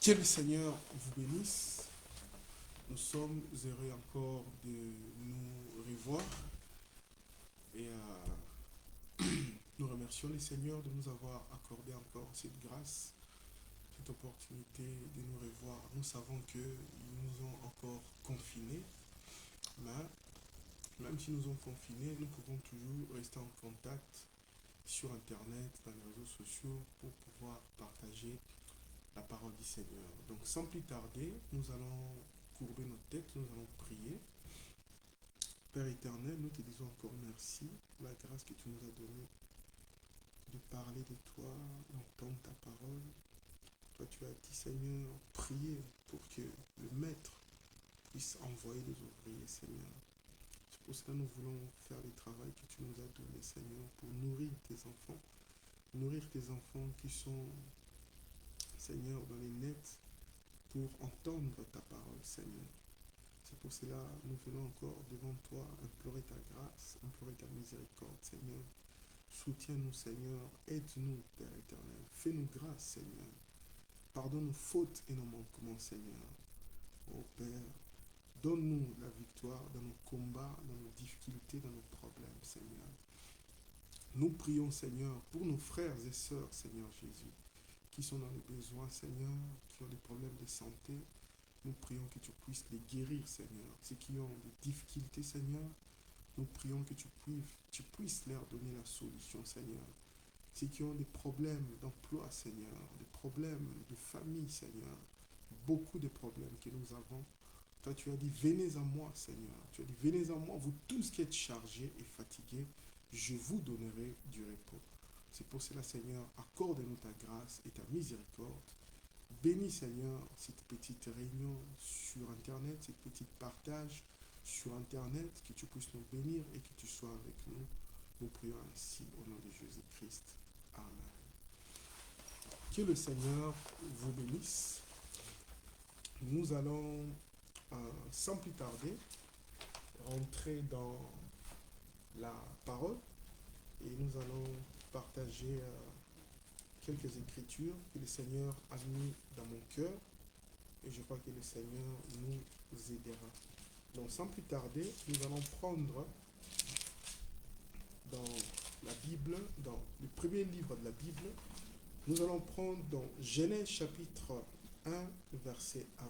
Que le Seigneur vous bénisse. Nous sommes heureux encore de nous revoir et nous remercions le Seigneur de nous avoir accordé encore cette grâce, cette opportunité de nous revoir. Nous savons qu'ils nous ont encore confinés, mais même si nous ont confinés, nous pouvons toujours rester en contact sur Internet, dans les réseaux sociaux, pour pouvoir partager la parole du Seigneur. Donc sans plus tarder, nous allons courber nos têtes, nous allons prier. Père éternel, nous te disons encore merci pour la grâce que tu nous as donnée de parler de toi, d'entendre ta parole. Toi, tu as dit, Seigneur, priez pour que le Maître puisse envoyer des ouvriers, Seigneur. C'est pour cela que nous voulons faire le travail que tu nous as donné, Seigneur, pour nourrir tes enfants. Nourrir tes enfants qui sont, Seigneur, dans les nets, pour entendre ta parole, Seigneur. C'est pour cela que nous venons encore devant toi implorer ta grâce, implorer ta miséricorde, Seigneur. Soutiens-nous, Seigneur. Aide-nous, Père éternel. Fais-nous grâce, Seigneur. Pardonne nos fautes et nos manquements, Seigneur. Oh Père, donne-nous la victoire dans nos combats, dans nos difficultés, dans nos problèmes, Seigneur. Nous prions, Seigneur, pour nos frères et sœurs, Seigneur Jésus, qui sont dans les besoins, Seigneur, qui ont des problèmes de santé. Nous prions que tu puisses les guérir, Seigneur. Ceux qui ont des difficultés, Seigneur, nous prions que tu puisses leur donner la solution, Seigneur. Ceux qui ont des problèmes d'emploi, Seigneur, des problèmes de famille, Seigneur, beaucoup de problèmes que nous avons. Toi, tu as dit, venez à moi, Seigneur. Tu as dit, venez à moi, vous tous qui êtes chargés et fatigués, je vous donnerai du repos. C'est pour cela, Seigneur, accorde-nous ta grâce et ta miséricorde. Bénis, Seigneur, cette petite réunion sur Internet, cette petite partage sur Internet, que tu puisses nous bénir et que tu sois avec nous. Nous prions ainsi au nom de Jésus-Christ. Amen. Que le Seigneur vous bénisse. Nous allons, sans plus tarder, rentrer dans la parole et nous allons partager quelques écritures que le Seigneur a mis dans mon cœur et je crois que le Seigneur nous aidera. Donc sans plus tarder, nous allons prendre dans la Bible, dans le premier livre de la Bible, nous allons prendre dans Genèse chapitre 1, verset 1.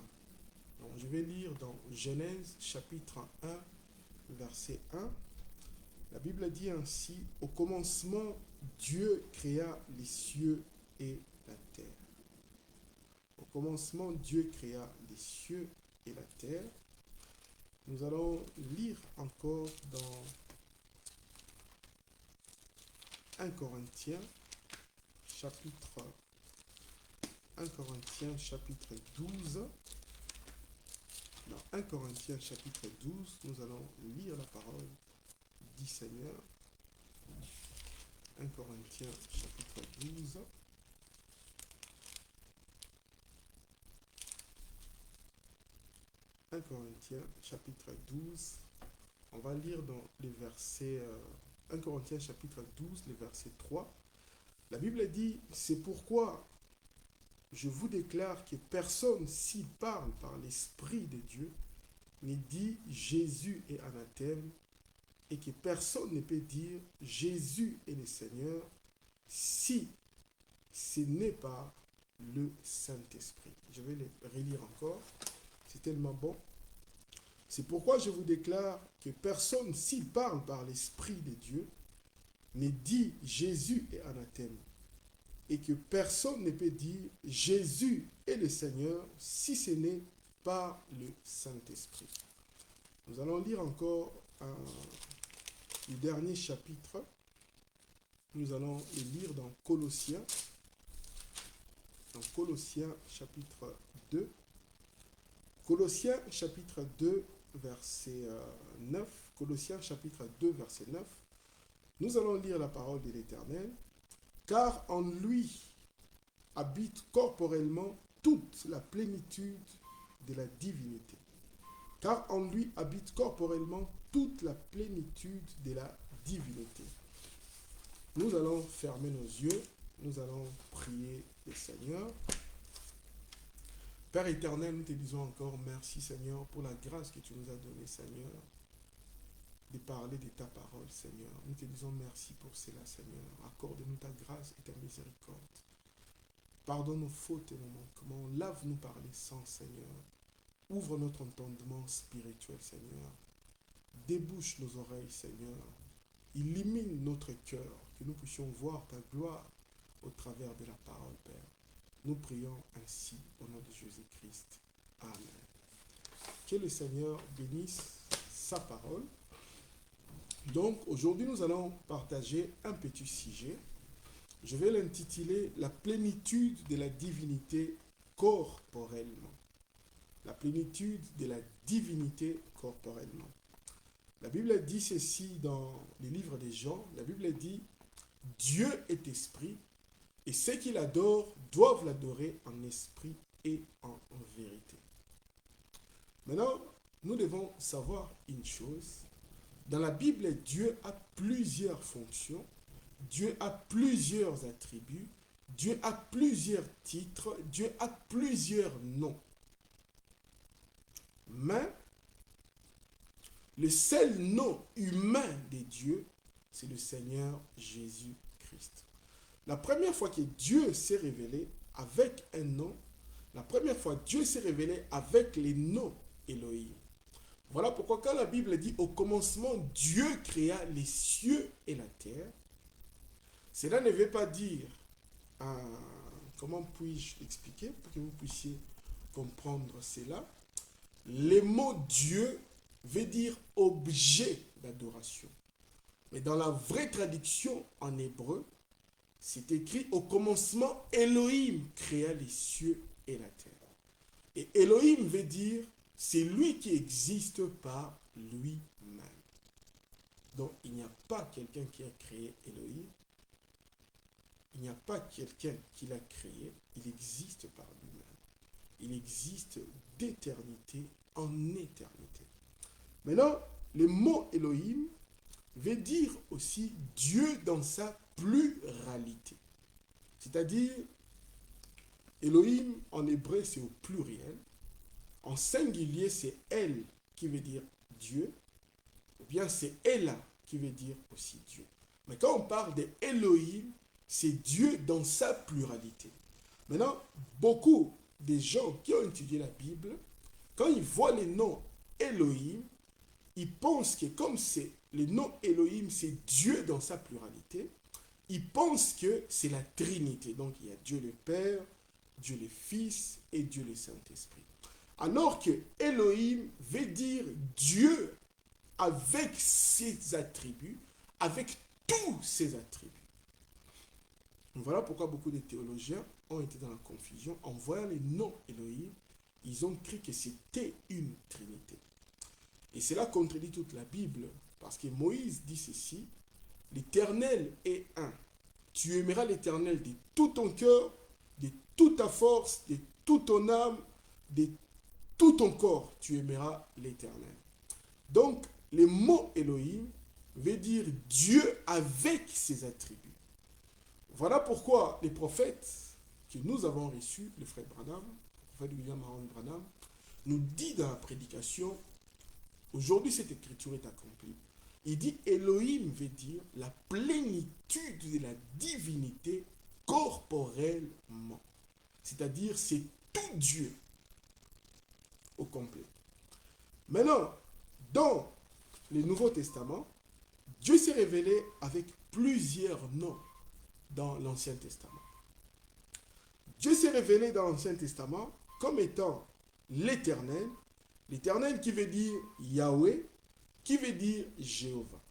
Donc je vais lire dans Genèse chapitre 1, verset 1. La Bible dit ainsi, au commencement, Dieu créa les cieux et la terre. Au commencement, Dieu créa les cieux et la terre. Nous allons lire encore dans 1 Corinthiens, chapitre 1 Corinthiens, chapitre 12. Dans 1 Corinthiens, chapitre 12, nous allons lire la parole du Seigneur. 1 Corinthiens, chapitre 12. 1 Corinthiens, chapitre 12. On va lire dans les versets 1 Corinthiens, chapitre 12, les versets 3. La Bible dit, c'est pourquoi je vous déclare que personne, s'il parle par l'Esprit de Dieu, ne dit Jésus est anathème, et que personne ne peut dire Jésus est le Seigneur si ce n'est pas le Saint-Esprit. Je vais les relire encore, c'est tellement bon. C'est pourquoi je vous déclare que personne, s'il parle par l'Esprit de Dieu, ne dit Jésus est anathème, et que personne ne peut dire Jésus est le Seigneur si ce n'est pas le Saint-Esprit. Nous allons lire encore le dernier chapitre. Nous allons le lire dans Colossiens. Dans Colossiens chapitre 2. Colossiens chapitre 2, verset 9. Colossiens chapitre 2, verset 9. Nous allons lire la parole de l'Éternel. Car en lui habite corporellement toute la plénitude de la divinité. Car en lui habite corporellement toute la plénitude de la divinité. Nous allons fermer nos yeux, nous allons prier le Seigneur. Père éternel, nous te disons encore merci, Seigneur, pour la grâce que tu nous as donnée, Seigneur, de parler de ta parole, Seigneur. Nous te disons merci pour cela, Seigneur. Accorde-nous ta grâce et ta miséricorde. Pardonne nos fautes et nos manquements. Lave-nous par les sangs, Seigneur. Ouvre notre entendement spirituel, Seigneur. Débouche nos oreilles, Seigneur. Illumine notre cœur, que nous puissions voir ta gloire au travers de la parole, Père. Nous prions ainsi au nom de Jésus-Christ. Amen. Que le Seigneur bénisse sa parole. Donc, aujourd'hui, nous allons partager un petit sujet. Je vais l'intituler « La plénitude de la divinité corporellement ». La plénitude de la divinité corporellement. La Bible dit ceci dans les livres des Jean. La Bible dit « Dieu est esprit, et ceux qui l'adorent doivent l'adorer en esprit et en vérité. » Maintenant, nous devons savoir une chose. Dans la Bible, Dieu a plusieurs fonctions, Dieu a plusieurs attributs, Dieu a plusieurs titres, Dieu a plusieurs noms. Mais le seul nom humain de Dieu, c'est le Seigneur Jésus-Christ. La première fois que Dieu s'est révélé avec un nom, la première fois Dieu s'est révélé avec les noms Elohim. Voilà pourquoi quand la Bible dit au commencement Dieu créa les cieux et la terre, cela ne veut pas dire, comment puis-je l'expliquer pour que vous puissiez comprendre cela. Le mot Dieu veut dire objet d'adoration. Mais dans la vraie traduction en hébreu, c'est écrit au commencement Elohim créa les cieux et la terre. Et Elohim veut dire c'est lui qui existe par lui-même. Donc il n'y a pas quelqu'un qui a créé Elohim. Il n'y a pas quelqu'un qui l'a créé. Il existe par lui-même. Il existe d'éternité en éternité. Maintenant, le mot Elohim veut dire aussi Dieu dans sa pluralité. C'est-à-dire, Elohim en hébreu c'est au pluriel. En singulier, c'est Elle qui veut dire Dieu, ou bien c'est Ella qui veut dire aussi Dieu. Mais quand on parle de Elohim, c'est Dieu dans sa pluralité. Maintenant, beaucoup de gens qui ont étudié la Bible, quand ils voient les noms Elohim, ils pensent que comme c'est le nom Elohim, c'est Dieu dans sa pluralité, ils pensent que c'est la Trinité. Donc il y a Dieu le Père, Dieu le Fils et Dieu le Saint-Esprit. Alors que Elohim veut dire Dieu avec ses attributs, avec tous ses attributs. Voilà pourquoi beaucoup de théologiens ont été dans la confusion. En voyant les noms Elohim, ils ont cru que c'était une trinité. Et cela contredit toute la Bible, parce que Moïse dit ceci, l'Éternel est un. Tu aimeras l'Éternel de tout ton cœur, de toute ta force, de toute ton âme, de tout ton corps, tu aimeras l'Éternel. Donc, le mot Elohim veut dire Dieu avec ses attributs. Voilà pourquoi les prophètes que nous avons reçus, le frère Branham, le prophète William Aaron Branham, nous dit dans la prédication, aujourd'hui cette écriture est accomplie. Il dit Elohim veut dire la plénitude de la divinité corporellement. C'est-à-dire c'est tout Dieu au complet. Maintenant, dans le Nouveau Testament, Dieu s'est révélé avec plusieurs noms dans l'Ancien Testament. Dieu s'est révélé dans l'Ancien Testament comme étant l'Éternel, l'Éternel qui veut dire Yahweh, qui veut dire Jéhovah.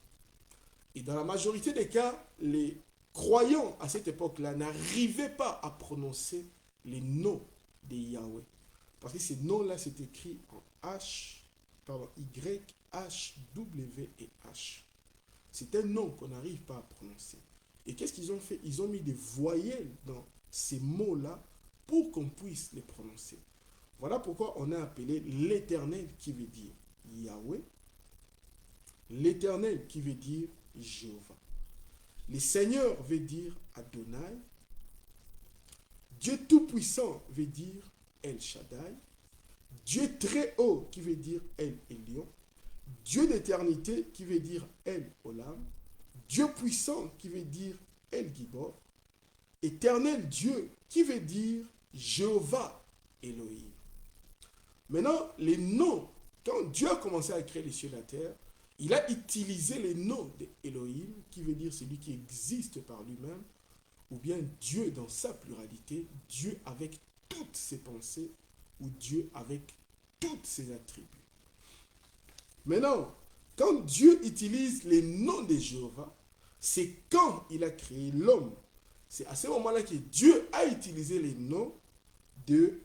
Et dans la majorité des cas, les croyants à cette époque-là n'arrivaient pas à prononcer les noms de Yahweh. Parce que ces noms-là, c'est écrit en Y, H, W et H. C'est un nom qu'on n'arrive pas à prononcer. Et qu'est-ce qu'ils ont fait? Ils ont mis des voyelles dans ces mots-là pour qu'on puisse les prononcer. Voilà pourquoi on a appelé l'Éternel qui veut dire Yahweh, l'Éternel qui veut dire Jéhovah. Le Seigneur veut dire Adonai. Dieu Tout-Puissant veut dire El Shaddai, Dieu très haut qui veut dire El Elyon, Dieu d'éternité qui veut dire El Olam, Dieu puissant qui veut dire El Gibor, éternel Dieu qui veut dire Jéhovah Elohim. Maintenant, les noms, quand Dieu a commencé à créer les cieux et la terre, il a utilisé les noms d'Elohim, qui veut dire celui qui existe par lui-même, ou bien Dieu dans sa pluralité, Dieu avec toutes ses pensées, ou Dieu avec tous ses attributs. Maintenant, quand Dieu utilise les noms de Jéhovah, c'est quand il a créé l'homme. C'est à ce moment-là que Dieu a utilisé les noms de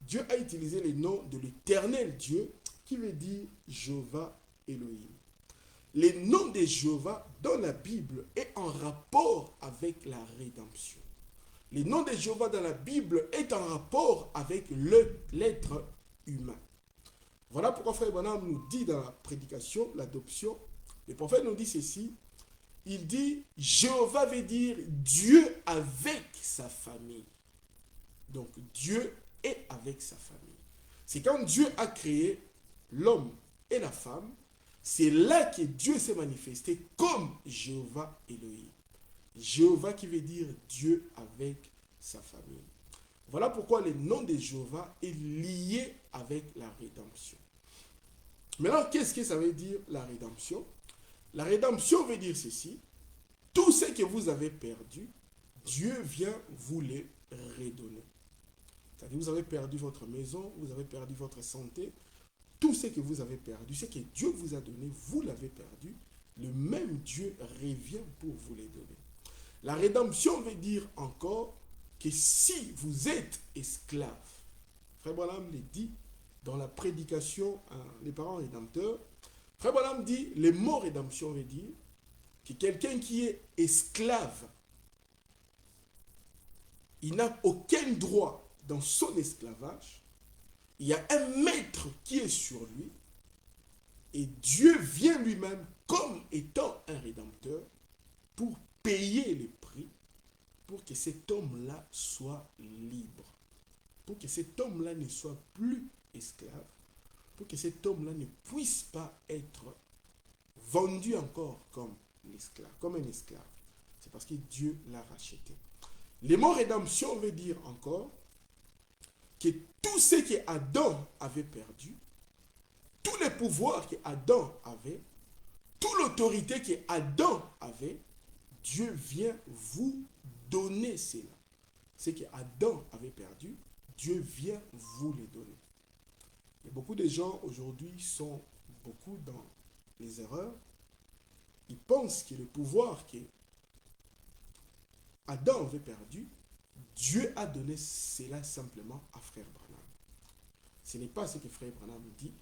Dieu a utilisé les noms de l'éternel Dieu, qui veut dire Jéhovah Elohim. Les noms de Jéhovah dans la Bible est en rapport avec la rédemption. Les noms de Jéhovah dans la Bible est en rapport avec l'être humain. Voilà pourquoi Frère Branham nous dit dans la prédication, l'adoption, le prophète nous dit ceci, il dit, Jéhovah veut dire Dieu avec sa famille. Donc Dieu est avec sa famille. C'est quand Dieu a créé l'homme et la femme, c'est là que Dieu s'est manifesté comme Jéhovah Elohim. Jéhovah qui veut dire Dieu avec sa famille. Voilà pourquoi le nom de Jéhovah est lié avec la rédemption. Maintenant, qu'est-ce que ça veut dire la rédemption? La rédemption veut dire ceci. Tout ce que vous avez perdu, Dieu vient vous les redonner. C'est-à-dire, vous avez perdu votre maison, vous avez perdu votre santé. Tout ce que vous avez perdu, ce que Dieu vous a donné, vous l'avez perdu. Le même Dieu revient pour vous les donner. La rédemption veut dire encore que si vous êtes esclave, Frère Branham le dit dans la prédication, les parents rédempteurs, Frère Branham dit, le mot rédemption veut dire que quelqu'un qui est esclave, il n'a aucun droit dans son esclavage, il y a un maître qui est sur lui, et Dieu vient lui-même comme étant un rédempteur pour payer le prix, pour que cet homme-là soit libre, pour que cet homme-là ne soit plus esclave, pour que cet homme-là ne puisse pas être vendu encore comme l'esclave, comme un esclave. C'est parce que Dieu l'a racheté. Le mot rédemption veut dire encore que tout ce que Adam avait perdu, tous les pouvoirs que Adam avait, toute l'autorité que Adam avait, Dieu vient vous donner cela. Ce que Adam avait perdu, Dieu vient vous les donner. Et beaucoup de gens aujourd'hui sont beaucoup dans les erreurs. Ils pensent que le pouvoir que Adam avait perdu, Dieu a donné cela simplement à Frère Branham. Ce n'est pas ce que Frère Branham dit.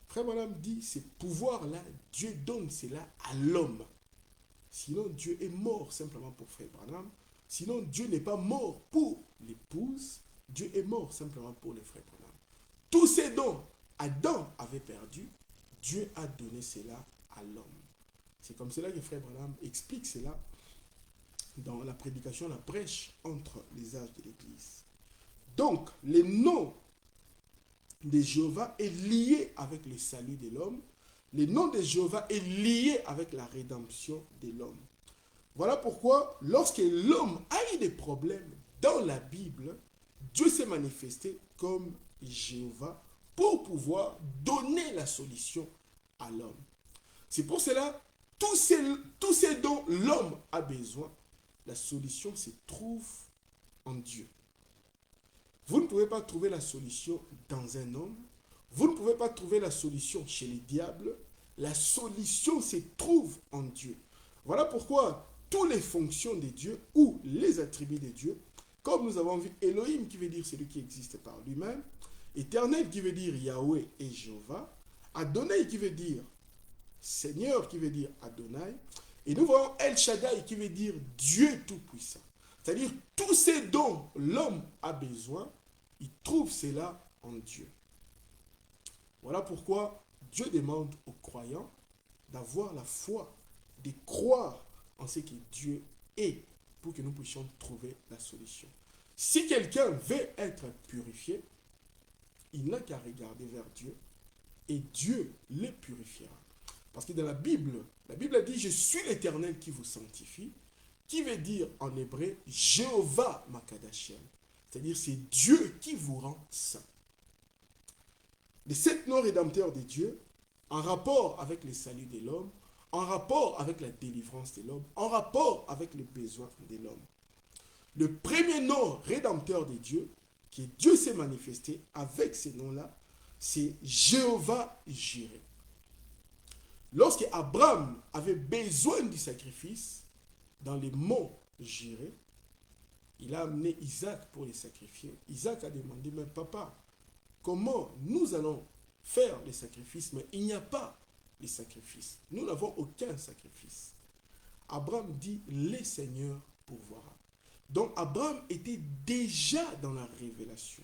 Frère Branham dit, ce pouvoir-là, Dieu donne cela à l'homme. Sinon, Dieu est mort simplement pour Frère Branham. Sinon, Dieu n'est pas mort pour l'épouse. Dieu est mort simplement pour les Frères Branham. Tous ces dons Adam avait perdu, Dieu a donné cela à l'homme. C'est comme cela que Frère Branham explique cela dans la prédication, la brèche entre les âges de l'Église. Donc, le nom de Jéhovah est lié avec le salut de l'homme. Le nom de Jéhovah est lié avec la rédemption de l'homme. Voilà pourquoi, lorsque l'homme a eu des problèmes dans la Bible, Dieu s'est manifesté comme Jéhovah pour pouvoir donner la solution à l'homme. C'est pour cela, tous ces dont l'homme a besoin, la solution se trouve en Dieu. Vous ne pouvez pas trouver la solution dans un homme. Vous ne pouvez pas trouver la solution chez les diables. La solution se trouve en Dieu. Voilà pourquoi toutes les fonctions de Dieu ou les attributs de Dieu, comme nous avons vu Elohim qui veut dire celui qui existe par lui-même, Éternel qui veut dire Yahweh et Jéhovah, Adonai qui veut dire Seigneur qui veut dire Adonai, et nous voyons El Shaddai qui veut dire Dieu Tout-Puissant. C'est-à-dire tous ces dons l'homme a besoin, il trouve cela en Dieu. Voilà pourquoi Dieu demande aux croyants d'avoir la foi, de croire en ce que Dieu est pour que nous puissions trouver la solution. Si quelqu'un veut être purifié, il n'a qu'à regarder vers Dieu et Dieu le purifiera. Parce que dans la Bible a dit, je suis l'Éternel qui vous sanctifie, qui veut dire en hébreu, Jéhovah Makadashem. C'est-à-dire, c'est Dieu qui vous rend saint. Les 7 noms rédempteurs de Dieu, en rapport avec le salut de l'homme, en rapport avec la délivrance de l'homme, en rapport avec les besoins de l'homme. Le premier nom rédempteur de Dieu, que Dieu s'est manifesté avec ces noms-là, c'est Jéhovah Jireh. Lorsque Abraham avait besoin du sacrifice, dans les monts Jireh, il a amené Isaac pour les sacrifier. Isaac a demandé, mais papa, comment nous allons faire les sacrifices, mais il n'y a pas les sacrifices. Nous n'avons aucun sacrifice. Abraham dit, le Seigneur pourvoira. Donc Abraham était déjà dans la révélation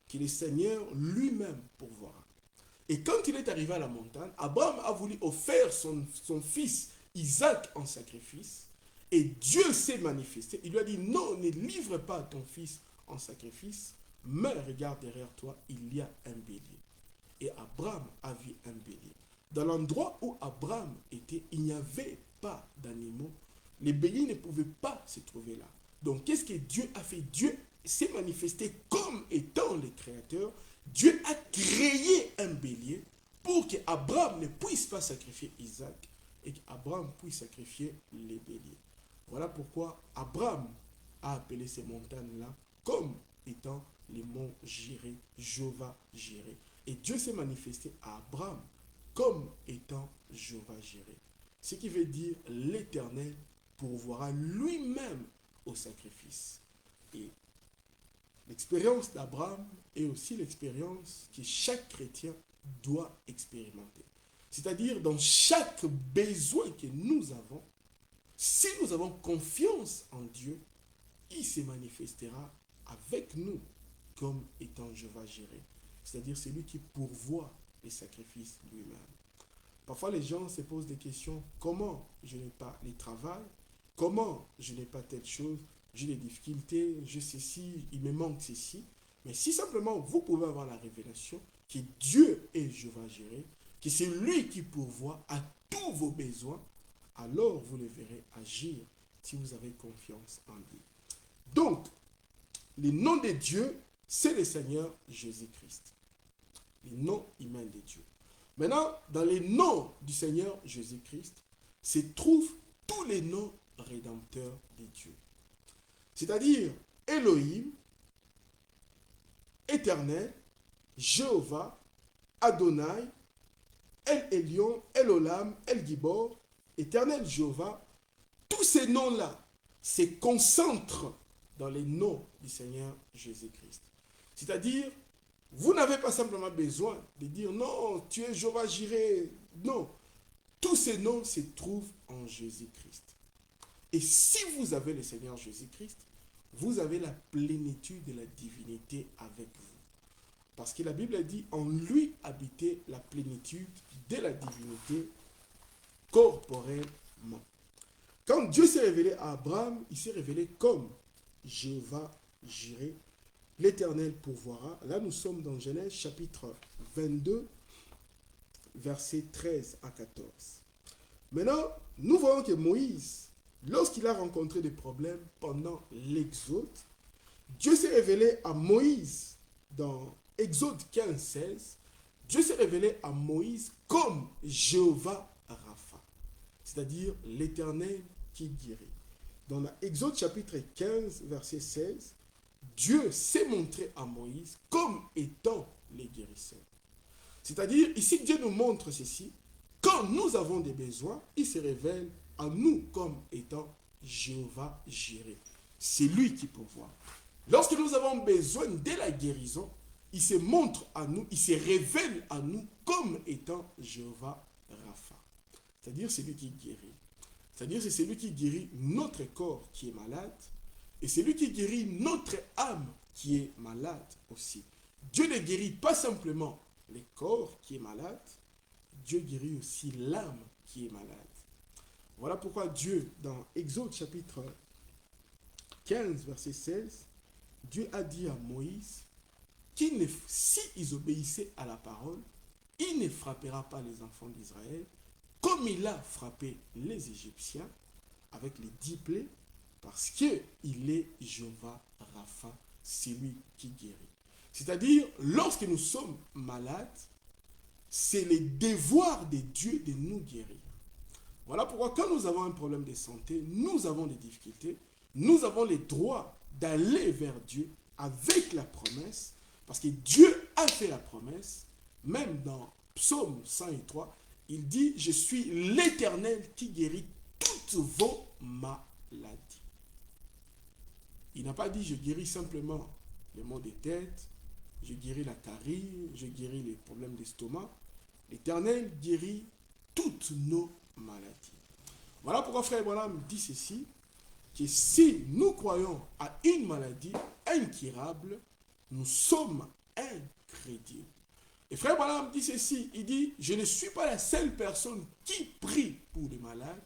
que le Seigneur lui-même pourvoira. Et quand il est arrivé à la montagne, Abraham a voulu offrir son fils Isaac en sacrifice. Et Dieu s'est manifesté. Il lui a dit, non, ne livre pas ton fils en sacrifice, mais regarde derrière toi, il y a un bélier. Et Abraham a vu un bélier. Dans l'endroit où Abraham était, il n'y avait pas d'animaux. Les béliers ne pouvaient pas se trouver là. Donc, qu'est-ce que Dieu a fait? Dieu s'est manifesté comme étant le créateur. Dieu a créé un bélier pour qu'Abraham ne puisse pas sacrifier Isaac et qu'Abraham puisse sacrifier les béliers. Voilà pourquoi Abraham a appelé ces montagnes-là comme étant les monts Jireh, Jéhovah Jireh. Et Dieu s'est manifesté à Abraham comme étant Jéhovah Jireh. Ce qui veut dire l'Éternel pourvoira lui-même au sacrifice. Et l'expérience d'Abraham est aussi l'expérience que chaque chrétien doit expérimenter. C'est-à-dire dans chaque besoin que nous avons, si nous avons confiance en Dieu, il se manifestera avec nous comme étant Jéhovah Jireh. C'est-à-dire celui qui pourvoit les sacrifices lui-même. Parfois les gens se posent des questions, comment je n'ai pas le travail, comment je n'ai pas telle chose, j'ai des difficultés, j'ai ceci, il me manque ceci. Mais si simplement vous pouvez avoir la révélation que Dieu est Jéhovah Jireh, que c'est lui qui pourvoit à tous vos besoins, alors vous le verrez agir si vous avez confiance en lui. Donc, le nom de Dieu, c'est le Seigneur Jésus-Christ. Le nom humain de Dieu. Maintenant, dans les noms du Seigneur Jésus-Christ, se trouvent tous les noms rédempteurs de Dieu. C'est-à-dire Elohim, Éternel, Jéhovah, Adonai, El Elyon, El Olam, El Gibor, Éternel Jéhovah. Tous ces noms-là se concentrent dans les noms du Seigneur Jésus-Christ. C'est-à-dire, vous n'avez pas simplement besoin de dire non, tu es Jéhovah Jireh. Non, tous ces noms se trouvent en Jésus-Christ. Et si vous avez le Seigneur Jésus-Christ, vous avez la plénitude de la divinité avec vous. Parce que la Bible dit, en lui habitait la plénitude de la divinité corporellement. Quand Dieu s'est révélé à Abraham, il s'est révélé comme Jéhovah Jireh, l'Éternel pourvoira. Là, nous sommes dans Genèse chapitre 22, versets 13 à 14. Maintenant, nous voyons que Moïse, lorsqu'il a rencontré des problèmes pendant l'Exode, Dieu s'est révélé à Moïse dans Exode 15, 16. Dieu s'est révélé à Moïse comme Jéhovah Rapha, c'est-à-dire l'Éternel qui guérit. Dans Exode chapitre 15, verset 16, Dieu s'est montré à Moïse comme étant le guérisseur. C'est-à-dire, ici, Dieu nous montre ceci. Quand nous avons des besoins, il se révèle à nous comme étant Jéhovah Jireh. C'est lui qui pourvoit. Lorsque nous avons besoin de la guérison, il se montre à nous, il se révèle à nous comme étant Jéhovah Rapha. C'est-à-dire, c'est lui qui guérit. C'est-à-dire, c'est celui qui guérit notre corps qui est malade et c'est lui qui guérit notre âme qui est malade aussi. Dieu ne guérit pas simplement le corps qui est malade, Dieu guérit aussi l'âme qui est malade. Voilà pourquoi Dieu, dans Exode chapitre 15, verset 16, Dieu a dit à Moïse s'ils obéissaient à la parole, il ne frappera pas les enfants d'Israël comme il a frappé les Égyptiens avec les 10 plaies, parce qu'il est Jéhovah Rapha, celui qui guérit. C'est-à-dire, lorsque nous sommes malades, c'est le devoir de Dieu de nous guérir. Voilà pourquoi quand nous avons un problème de santé, nous avons des difficultés, nous avons le droit d'aller vers Dieu avec la promesse, parce que Dieu a fait la promesse, même dans Psaume 103, il dit, je suis l'Éternel qui guérit toutes vos maladies. Il n'a pas dit, je guéris simplement les maux de tête, je guéris la carie, je guéris les problèmes d'estomac. L'Éternel guérit toutes nos maladies. Voilà pourquoi frère Branham dit ceci, que si nous croyons à une maladie incurable, nous sommes incrédules. Et frère Branham dit ceci, il dit, je ne suis pas la seule personne qui prie pour les malades.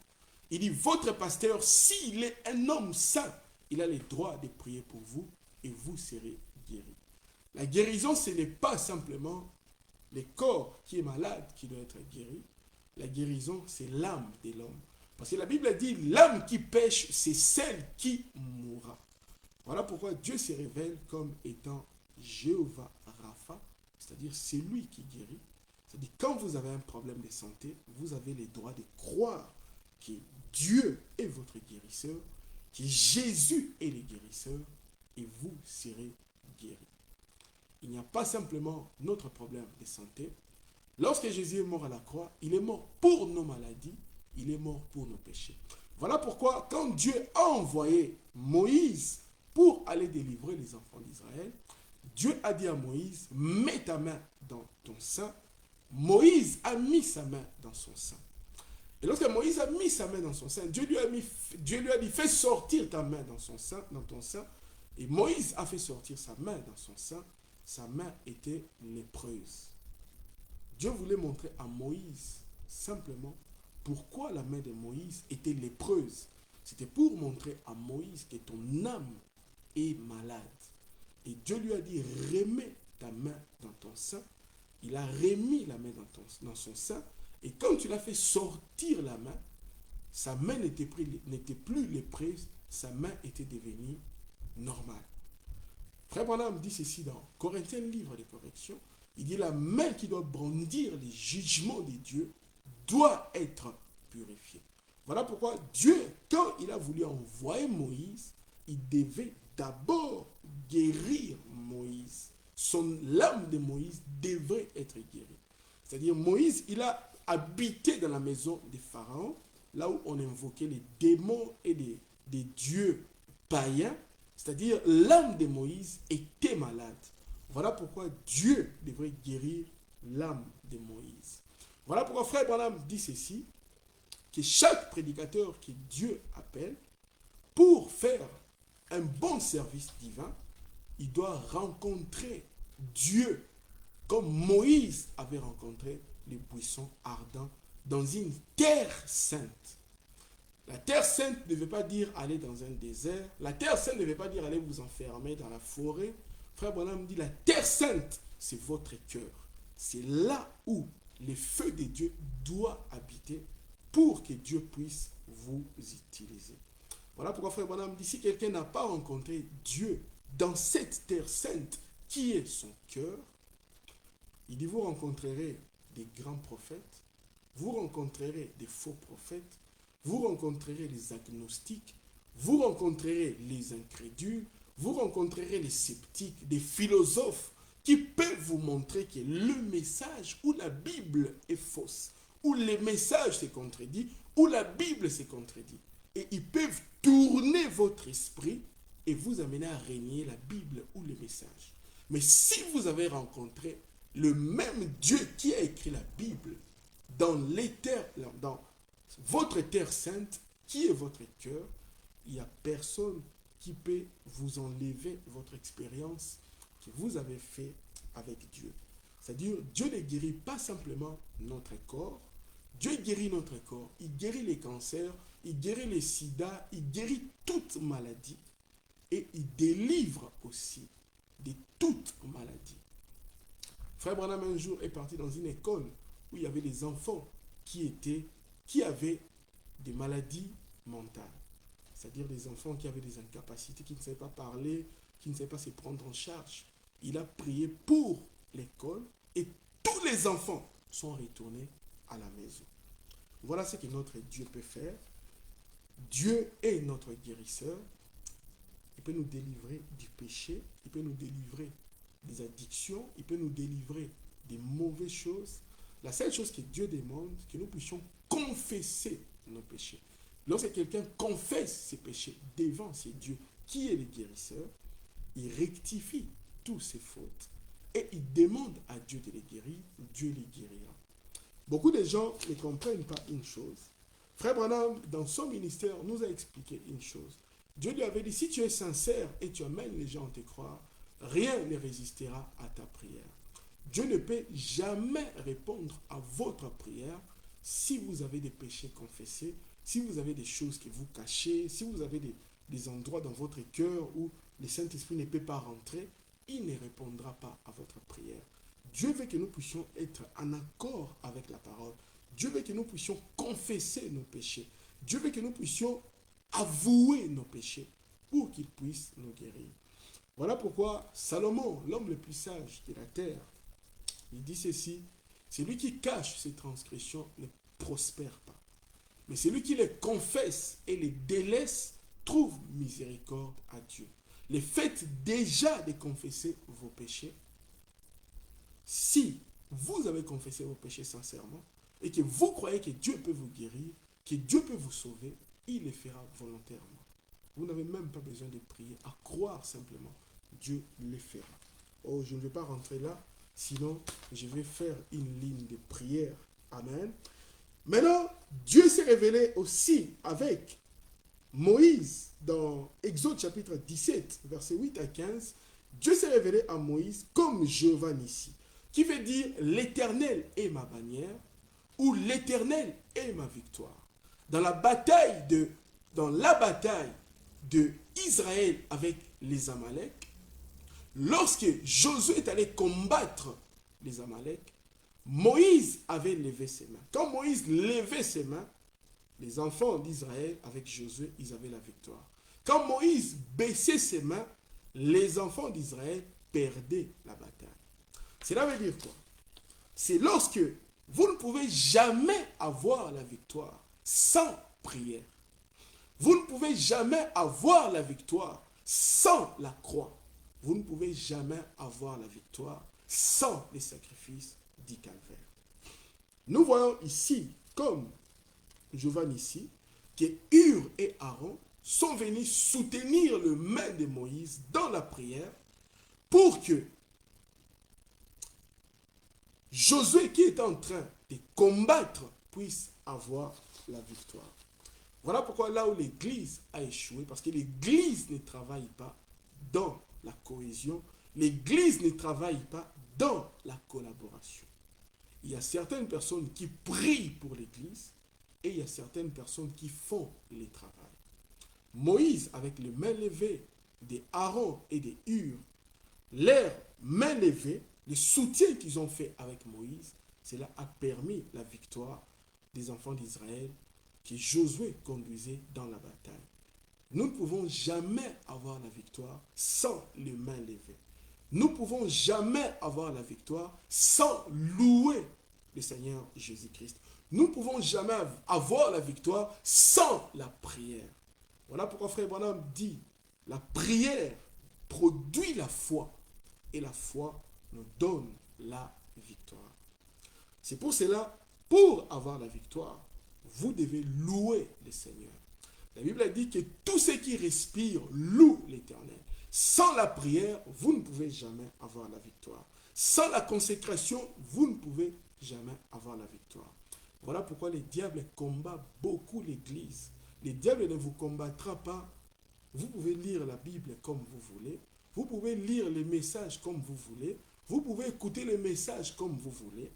Il dit, votre pasteur, s'il est un homme saint, il a le droit de prier pour vous et vous serez guéris. La guérison, ce n'est pas simplement le corps qui est malade qui doit être guéri. La guérison, c'est l'âme de l'homme. Parce que la Bible dit, l'âme qui pêche, c'est celle qui mourra. Voilà pourquoi Dieu se révèle comme étant Jéhovah Rapha, c'est-à-dire c'est lui qui guérit. C'est-à-dire quand vous avez un problème de santé, vous avez le droit de croire que Dieu est votre guérisseur, que Jésus est le guérisseur, et vous serez guéris. Il n'y a pas simplement notre problème de santé. Lorsque Jésus est mort à la croix, il est mort pour nos maladies, il est mort pour nos péchés. Voilà pourquoi quand Dieu a envoyé Moïse pour aller délivrer les enfants d'Israël, Dieu a dit à Moïse, mets ta main dans ton sein. Moïse a mis sa main dans son sein. Et lorsque Moïse a mis sa main dans son sein, Dieu lui a dit, fais sortir ta main dans ton sein. Et Moïse a fait sortir sa main dans son sein. Sa main était lépreuse. Dieu voulait montrer à Moïse simplement pourquoi la main de Moïse était lépreuse. C'était pour montrer à Moïse que ton âme est malade. Et Dieu lui a dit, remets ta main dans ton sein. Il a remis la main dans son sein. Et quand tu l'as fait sortir la main, sa main n'était plus lépreuse, sa main était devenue normale. Frère Branham dit ceci dans Corinthiens, livre de correction. Il dit la main qui doit brandir les jugements de Dieu doit être purifiée. Voilà pourquoi Dieu, quand il a voulu envoyer Moïse, il devait d'abord guérir Moïse. L'âme de Moïse devrait être guérie. C'est-à-dire Moïse, il a habité dans la maison des pharaons, là où on invoquait les démons et des dieux païens. C'est-à-dire l'âme de Moïse était malade. Voilà pourquoi Dieu devrait guérir l'âme de Moïse. Voilà pourquoi frère Branham dit ceci, que chaque prédicateur que Dieu appelle, pour faire un bon service divin, il doit rencontrer Dieu comme Moïse avait rencontré les buissons ardents dans une terre sainte. La terre sainte ne veut pas dire aller dans un désert. La terre sainte ne veut pas dire aller vous enfermer dans la forêt. Frère Branham dit la terre sainte, c'est votre cœur. C'est là où le feu de Dieu doit habiter pour que Dieu puisse vous utiliser. Voilà pourquoi frère Branham dit si quelqu'un n'a pas rencontré Dieu dans cette terre sainte qui est son cœur, il dit vous rencontrerez des grands prophètes, vous rencontrerez des faux prophètes, vous rencontrerez les agnostiques, vous rencontrerez les incrédules, vous rencontrerez les sceptiques, des philosophes qui peuvent vous montrer que le message ou la Bible est fausse, ou le message se contredit, ou la Bible se contredit. Et ils peuvent tourner votre esprit et vous amener à régner la Bible ou le message. Mais si vous avez rencontré le même Dieu qui a écrit la Bible dans votre terre sainte, qui est votre cœur, il n'y a personne qui peut vous enlever votre expérience que vous avez fait avec Dieu. C'est-à-dire, Dieu ne guérit pas simplement notre corps, Dieu guérit notre corps, il guérit les cancers, il guérit les sida, il guérit toute maladie. et il délivre aussi de toute maladie. Frère Branham un jour est parti dans une école où il y avait des enfants qui avaient des maladies mentales. C'est-à-dire des enfants qui avaient des incapacités, qui ne savaient pas parler, qui ne savaient pas se prendre en charge. Il a prié pour l'école et tous les enfants sont retournés à la maison. Voilà ce que notre Dieu peut faire. Dieu est notre guérisseur. Il peut nous délivrer du péché, il peut nous délivrer des addictions, il peut nous délivrer des mauvaises choses. La seule chose que Dieu demande, c'est que nous puissions confesser nos péchés. Lorsque quelqu'un confesse ses péchés devant ses dieux, qui est le guérisseur, il rectifie toutes ses fautes et il demande à Dieu de les guérir, Dieu les guérira. Beaucoup de gens ne comprennent pas une chose. Frère Branham, dans son ministère, nous a expliqué une chose. Dieu lui avait dit, si tu es sincère et tu amènes les gens à te croire, rien ne résistera à ta prière. Dieu ne peut jamais répondre à votre prière si vous avez des péchés confessés, si vous avez des choses que vous cachez, si vous avez des endroits dans votre cœur où le Saint-Esprit ne peut pas rentrer, il ne répondra pas à votre prière. Dieu veut que nous puissions être en accord avec la parole. Dieu veut que nous puissions confesser nos péchés. Dieu veut que nous puissions avouer nos péchés pour qu'il puisse nous guérir. Voilà pourquoi Salomon, l'homme le plus sage de la terre, il dit ceci, celui qui cache ses transgressions ne prospère pas. Mais celui qui les confesse et les délaisse trouve miséricorde à Dieu. Le fait déjà de confesser vos péchés, si vous avez confessé vos péchés sincèrement et que vous croyez que Dieu peut vous guérir, que Dieu peut vous sauver, il le fera volontairement. Vous n'avez même pas besoin de prier, à croire simplement. Dieu le fera. Oh, je ne vais pas rentrer là, sinon je vais faire une ligne de prière. Amen. Maintenant, Dieu s'est révélé aussi avec Moïse dans Exode chapitre 17, versets 8 à 15. Dieu s'est révélé à Moïse comme Jéhovah Nissi, qui veut dire l'Éternel est ma bannière ou l'Éternel est ma victoire. Dans la bataille de Israël avec les Amaleks, lorsque Josué est allé combattre les Amaleks, Moïse avait levé ses mains. Quand Moïse levait ses mains, les enfants d'Israël avec Josué, ils avaient la victoire. Quand Moïse baissait ses mains, les enfants d'Israël perdaient la bataille. Cela veut dire quoi? C'est lorsque vous ne pouvez jamais avoir la victoire sans prière. Vous ne pouvez jamais avoir la victoire sans la croix. Vous ne pouvez jamais avoir la victoire sans les sacrifices du calvaire. Nous voyons ici, comme Jéhovah Nissi, que Hur et Aaron sont venus soutenir le main de Moïse dans la prière pour que Josué, qui est en train de combattre, puisse avoir la victoire. Voilà pourquoi là où l'Église a échoué, parce que l'Église ne travaille pas dans la cohésion, l'Église ne travaille pas dans la collaboration. Il y a certaines personnes qui prient pour l'Église et il y a certaines personnes qui font les travaux. Moïse, avec les mains levées de Aaron et de Hur, leurs mains levées, le soutien qu'ils ont fait avec Moïse, cela a permis la victoire des enfants d'Israël que Josué conduisait dans la bataille. Nous ne pouvons jamais avoir la victoire sans les mains levées. Nous ne pouvons jamais avoir la victoire sans louer le Seigneur Jésus-Christ. Nous ne pouvons jamais avoir la victoire sans la prière. Voilà pourquoi Frère Branham dit, la prière produit la foi et la foi nous donne la victoire. C'est pour cela, pour avoir la victoire, vous devez louer le Seigneur. La Bible a dit que tous ceux qui respirent louent l'Éternel. Sans la prière, vous ne pouvez jamais avoir la victoire. Sans la consécration, vous ne pouvez jamais avoir la victoire. Voilà pourquoi le diable combat beaucoup l'Église. Le diable ne vous combattra pas. Vous pouvez lire la Bible comme vous voulez. Vous pouvez lire les messages comme vous voulez. Vous pouvez écouter les messages comme vous voulez.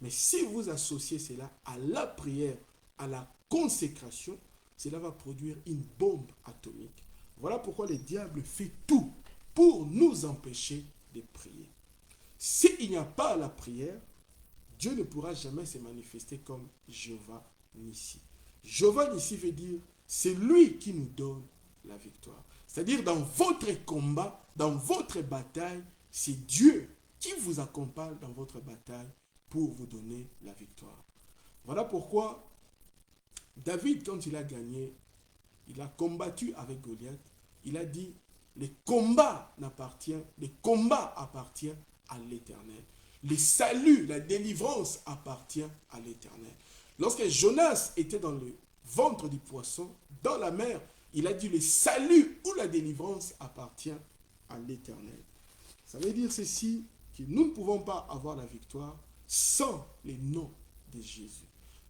Mais si vous associez cela à la prière, à la consécration, cela va produire une bombe atomique. Voilà pourquoi le diable fait tout pour nous empêcher de prier. S'il n'y a pas la prière, Dieu ne pourra jamais se manifester comme Jéhovah Nissi. Jéhovah Nissi veut dire, c'est lui qui nous donne la victoire. C'est-à-dire, dans votre combat, dans votre bataille, c'est Dieu qui vous accompagne dans votre bataille pour vous donner la victoire. Voilà pourquoi David, quand il a gagné, il a combattu avec Goliath, il a dit, le combat appartient à l'Éternel. Le salut, la délivrance appartient à l'Éternel. Lorsque Jonas était dans le ventre du poisson, dans la mer, il a dit, le salut ou la délivrance appartient à l'Éternel. Ça veut dire ceci, que nous ne pouvons pas avoir la victoire sans le nom de Jésus.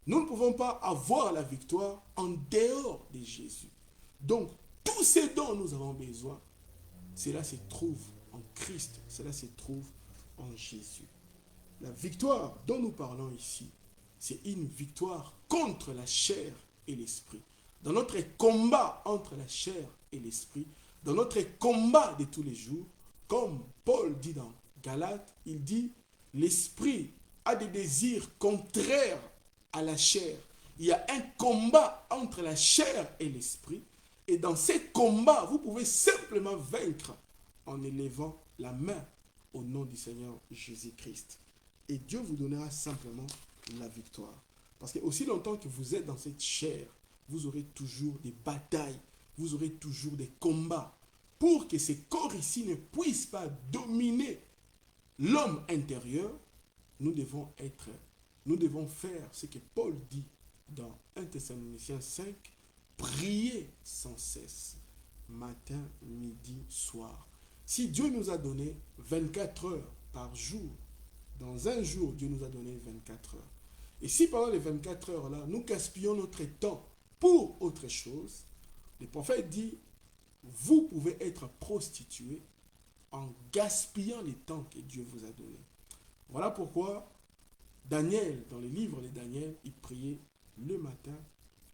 Nous ne pouvons pas avoir la victoire en dehors de Jésus. Donc, tout ce dont nous avons besoin, cela se trouve en Christ, cela se trouve en Jésus. La victoire dont nous parlons ici, c'est une victoire contre la chair et l'esprit. Dans notre combat entre la chair et l'esprit, dans notre combat de tous les jours, comme Paul dit dans Galates, il dit, l'esprit a des désirs contraires à la chair. Il y a un combat entre la chair et l'esprit. Et dans ces combats, vous pouvez simplement vaincre en élevant la main au nom du Seigneur Jésus-Christ. Et Dieu vous donnera simplement la victoire. Parce que aussi longtemps que vous êtes dans cette chair, vous aurez toujours des batailles, vous aurez toujours des combats. Pour que ces corps ici ne puissent pas dominer l'homme intérieur, nous devons faire ce que Paul dit dans 1 Thessaloniciens 5, prier sans cesse, matin, midi, soir. Si Dieu nous a donné 24 heures par jour, dans un jour, Dieu nous a donné 24 heures. Et si pendant les 24 heures-là, nous gaspillons notre temps pour autre chose, le prophète dit, vous pouvez être prostitué en gaspillant les temps que Dieu vous a donné. Voilà pourquoi Daniel, dans le livre de Daniel, il priait le matin,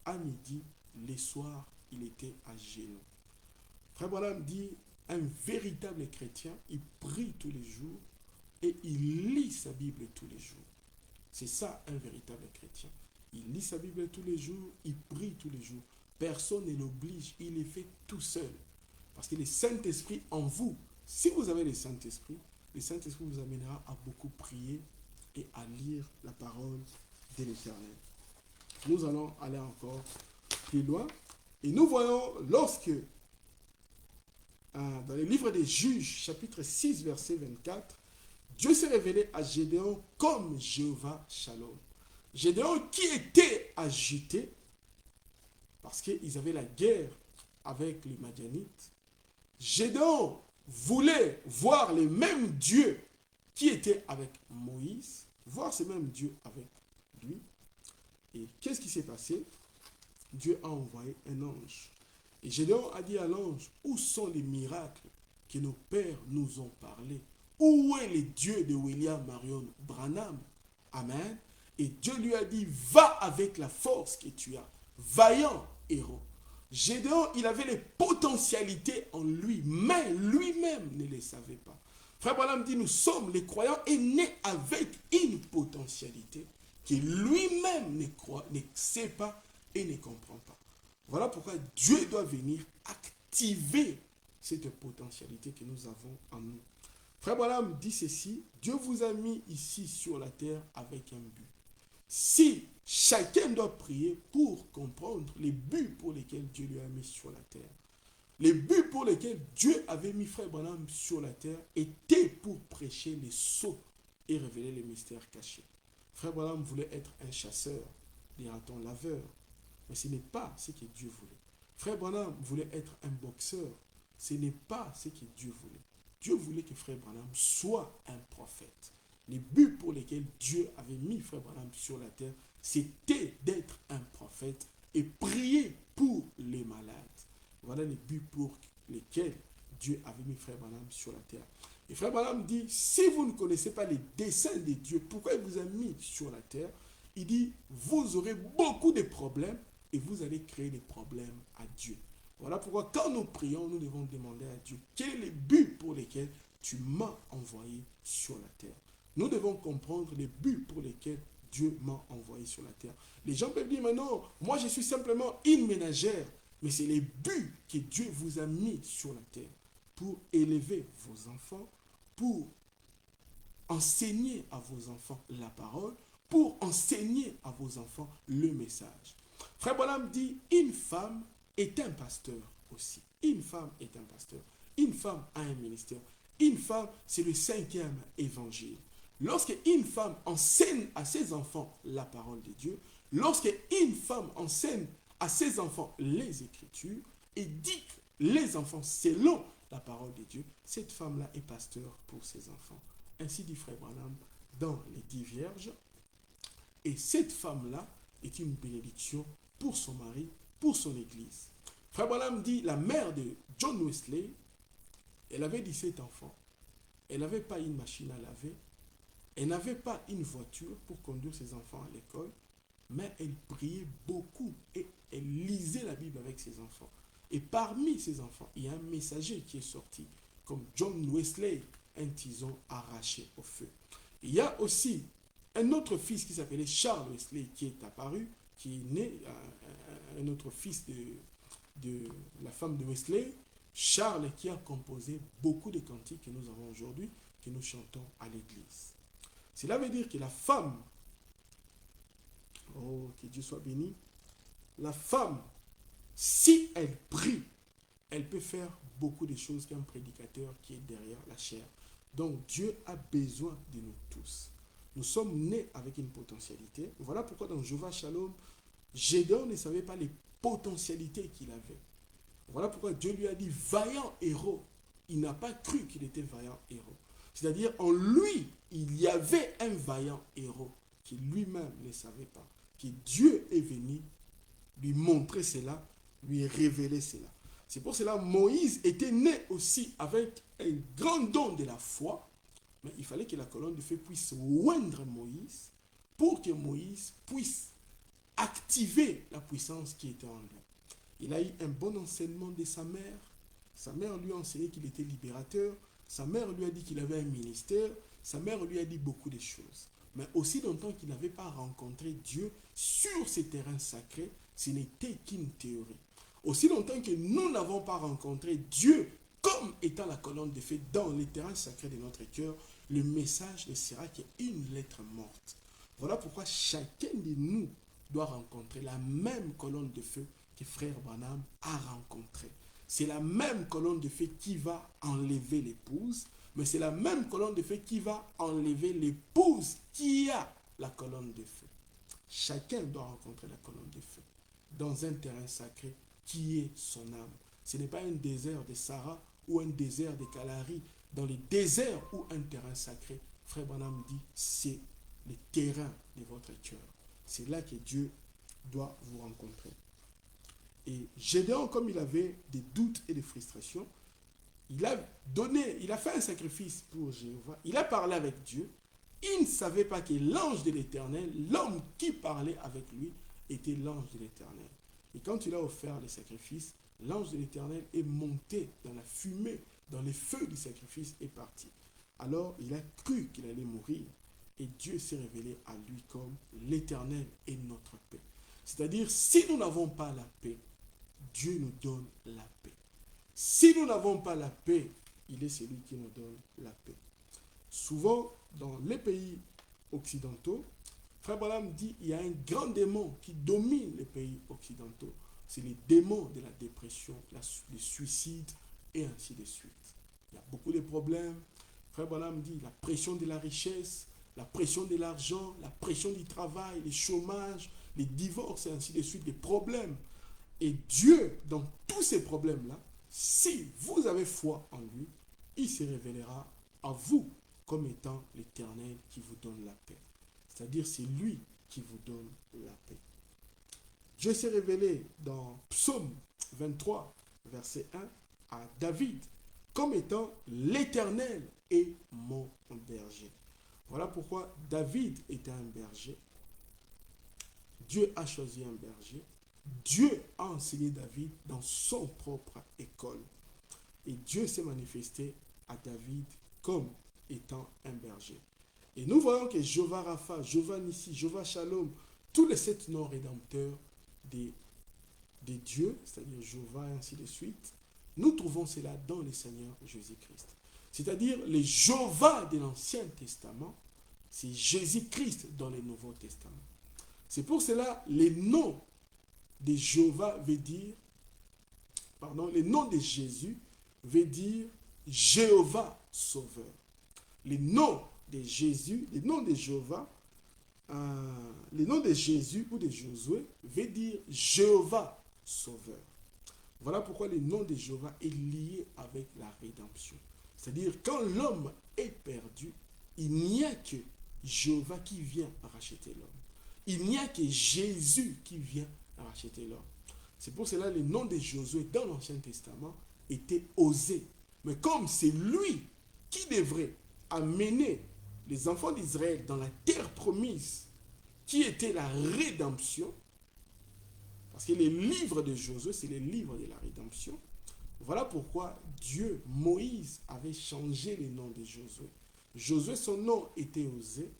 à midi, les soirs, il était à genoux. Frère Branham dit, un véritable chrétien, il prie tous les jours et il lit sa Bible tous les jours. C'est ça un véritable chrétien. Il lit sa Bible tous les jours, il prie tous les jours. Personne ne l'oblige, il le fait tout seul. Parce que le Saint-Esprit en vous, si vous avez le Saint-Esprit vous amènera à beaucoup prier et à lire la parole de l'Éternel. Nous allons aller encore plus loin. Et nous voyons lorsque, dans le livre des Juges, chapitre 6, verset 24, Dieu s'est révélé à Gédéon comme Jéhovah Shalom. Gédéon qui était agité, parce qu'ils avaient la guerre avec les Madianites. Gédéon voulait voir les mêmes dieux qui étaient avec Moïse, voir ces mêmes dieux avec lui. Et qu'est-ce qui s'est passé? Dieu a envoyé un ange. Et Gédéon a dit à l'ange, où sont les miracles que nos pères nous ont parlé? Où est le Dieu de William Marion Branham? Amen. Et Dieu lui a dit, va avec la force que tu as. Vaillant héros. Gédéon, il avait les potentialités en lui, mais lui-même ne les savait pas. Frère Branham dit, nous sommes les croyants et nés avec une potentialité que lui-même ne sait pas et ne comprend pas. Voilà pourquoi Dieu doit venir activer cette potentialité que nous avons en nous. Frère Branham dit ceci, Dieu vous a mis ici sur la terre avec un but. Si chacun doit prier pour comprendre les buts pour lesquels Dieu lui a mis sur la terre. Les buts pour lesquels Dieu avait mis Frère Branham sur la terre étaient pour prêcher les sceaux et révéler les mystères cachés. Frère Branham voulait être un chasseur, dira-t-on laveur, mais ce n'est pas ce que Dieu voulait. Frère Branham voulait être un boxeur, ce n'est pas ce que Dieu voulait. Dieu voulait que Frère Branham soit un prophète. Les buts pour lesquels Dieu avait mis Frère Branham sur la terre, c'était d'être un prophète et prier pour les malades. Voilà les buts pour lesquels Dieu avait mis Frère Branham sur la terre. Et Frère Branham dit, si vous ne connaissez pas les desseins de Dieu, pourquoi il vous a mis sur la terre? Il dit, vous aurez beaucoup de problèmes et vous allez créer des problèmes à Dieu. Voilà pourquoi quand nous prions, nous devons demander à Dieu quel est le but pour lesquels tu m'as envoyé sur la terre. Nous devons comprendre les buts pour lesquels Dieu m'a envoyé sur la terre. Les gens peuvent dire, mais non, moi je suis simplement une ménagère. Mais c'est les buts que Dieu vous a mis sur la terre pour élever vos enfants, pour enseigner à vos enfants la parole, pour enseigner à vos enfants le message. Frère Branham dit, une femme est un pasteur aussi. Une femme est un pasteur. Une femme a un ministère. Une femme, c'est le 5e évangile. Lorsque une femme enseigne à ses enfants la parole de Dieu, lorsque une femme enseigne à ses enfants les Écritures et dit les enfants selon la parole de Dieu, cette femme-là est pasteur pour ses enfants. Ainsi dit Frère Branham dans les 10 vierges. Et cette femme-là est une bénédiction pour son mari, pour son église. Frère Branham dit, la mère de John Wesley, elle avait 17 enfants. Elle n'avait pas une machine à laver. Elle n'avait pas une voiture pour conduire ses enfants à l'école. Mais elle priait beaucoup et elle lisait la Bible avec ses enfants. Et parmi ses enfants, il y a un messager qui est sorti, comme John Wesley, un tison arraché au feu. Il y a aussi un autre fils qui s'appelait Charles Wesley qui est apparu, qui est né, un autre fils de la femme de Wesley, Charles, qui a composé beaucoup de cantiques que nous avons aujourd'hui, que nous chantons à l'église. Cela veut dire que la femme, oh, que Dieu soit béni, la femme, si elle prie, elle peut faire beaucoup de choses qu'un prédicateur qui est derrière la chair. Donc Dieu a besoin de nous tous. Nous sommes nés avec une potentialité. Voilà pourquoi dans Jéhovah Shalom, Gédéon ne savait pas les potentialités qu'il avait. Voilà pourquoi Dieu lui a dit vaillant héros. Il n'a pas cru qu'il était vaillant héros. C'est-à-dire en lui, il y avait un vaillant héros qui lui-même ne savait pas. Que Dieu est venu lui montrer cela, lui révéler cela. C'est pour cela que Moïse était né aussi avec un grand don de la foi, mais il fallait que la colonne de feu puisse oindre Moïse pour que Moïse puisse activer la puissance qui était en lui. Il a eu un bon enseignement de sa mère. Sa mère lui a enseigné qu'il était libérateur. Sa mère lui a dit qu'il avait un ministère. Sa mère lui a dit beaucoup de choses. Mais aussi longtemps qu'il n'avait pas rencontré Dieu sur ces terrains sacrés, ce n'était qu'une théorie. Aussi longtemps que nous n'avons pas rencontré Dieu comme étant la colonne de feu dans les terrains sacrés de notre cœur, le message ne sera qu'une lettre morte. Voilà pourquoi chacun de nous doit rencontrer la même colonne de feu que Frère Branham a rencontrée. C'est la même colonne de feu qui va enlever l'épouse, mais c'est la même colonne de feu qui va enlever l'épouse qui a la colonne de feu. Chacun doit rencontrer la colonne de feu dans un terrain sacré qui est son âme. Ce n'est pas un désert de Sahara ou un désert de Kalahari. Dans les déserts ou un terrain sacré, Frère Branham dit, c'est le terrain de votre cœur. C'est là que Dieu doit vous rencontrer. Et Gédéon, comme il avait des doutes et des frustrations, il a fait un sacrifice pour Jéhovah. Il a parlé avec Dieu. Il ne savait pas que l'ange de l'Éternel, l'homme qui parlait avec lui, était l'ange de l'Éternel. Et quand il a offert les sacrifices, l'ange de l'Éternel est monté dans la fumée, dans les feux du sacrifice et parti. Alors il a cru qu'il allait mourir. Et Dieu s'est révélé à lui comme l'Éternel est notre paix. C'est-à-dire, si nous n'avons pas la paix, Dieu nous donne la paix. Si nous n'avons pas la paix, il est celui qui nous donne la paix. Souvent, dans les pays occidentaux, Frère Branham dit qu'il y a un grand démon qui domine les pays occidentaux. C'est le démon de la dépression, le suicide et ainsi de suite. Il y a beaucoup de problèmes. Frère Branham dit la pression de la richesse, la pression de l'argent, la pression du travail, le chômage, les divorces et ainsi de suite, les problèmes. Et Dieu, dans tous ces problèmes-là, si vous avez foi en lui, il se révélera à vous comme étant l'Éternel qui vous donne la paix. C'est-à-dire c'est lui qui vous donne la paix. Dieu s'est révélé dans Psaume 23, verset 1, à David, comme étant l'Éternel est mon berger. Voilà pourquoi David était un berger. Dieu a choisi un berger. Dieu a enseigné David dans son propre école. Et Dieu s'est manifesté à David comme étant un berger. Et nous voyons que Jéhovah Rapha, Jéhovah Nissi, Jéhovah Shalom, tous les 7 noms rédempteurs des dieux, c'est-à-dire Jéhovah et ainsi de suite, nous trouvons cela dans le Seigneur Jésus-Christ. C'est-à-dire les Jéhovah de l'Ancien Testament, c'est Jésus-Christ dans le Nouveau Testament. C'est pour cela les noms de Jéhovah veut dire, pardon, le nom de Jésus veut dire Jéhovah Sauveur. Les noms de Jésus, les noms de Jéhovah, les noms de Jésus ou de Josué veut dire Jéhovah Sauveur. Voilà pourquoi le nom de Jéhovah est lié avec la rédemption. C'est-à-dire quand l'homme est perdu, il n'y a que Jéhovah qui vient racheter l'homme. Il n'y a que Jésus qui vient racheter l'homme. C'est pour cela que le nom de Josué dans l'Ancien Testament était Osée. Mais comme c'est lui qui devrait amener les enfants d'Israël dans la terre promise, qui était la rédemption, parce que les livres de Josué, c'est les livres de la rédemption. Voilà pourquoi Dieu, Moïse, avait changé le nom de Josué. Josué, son nom était Osée,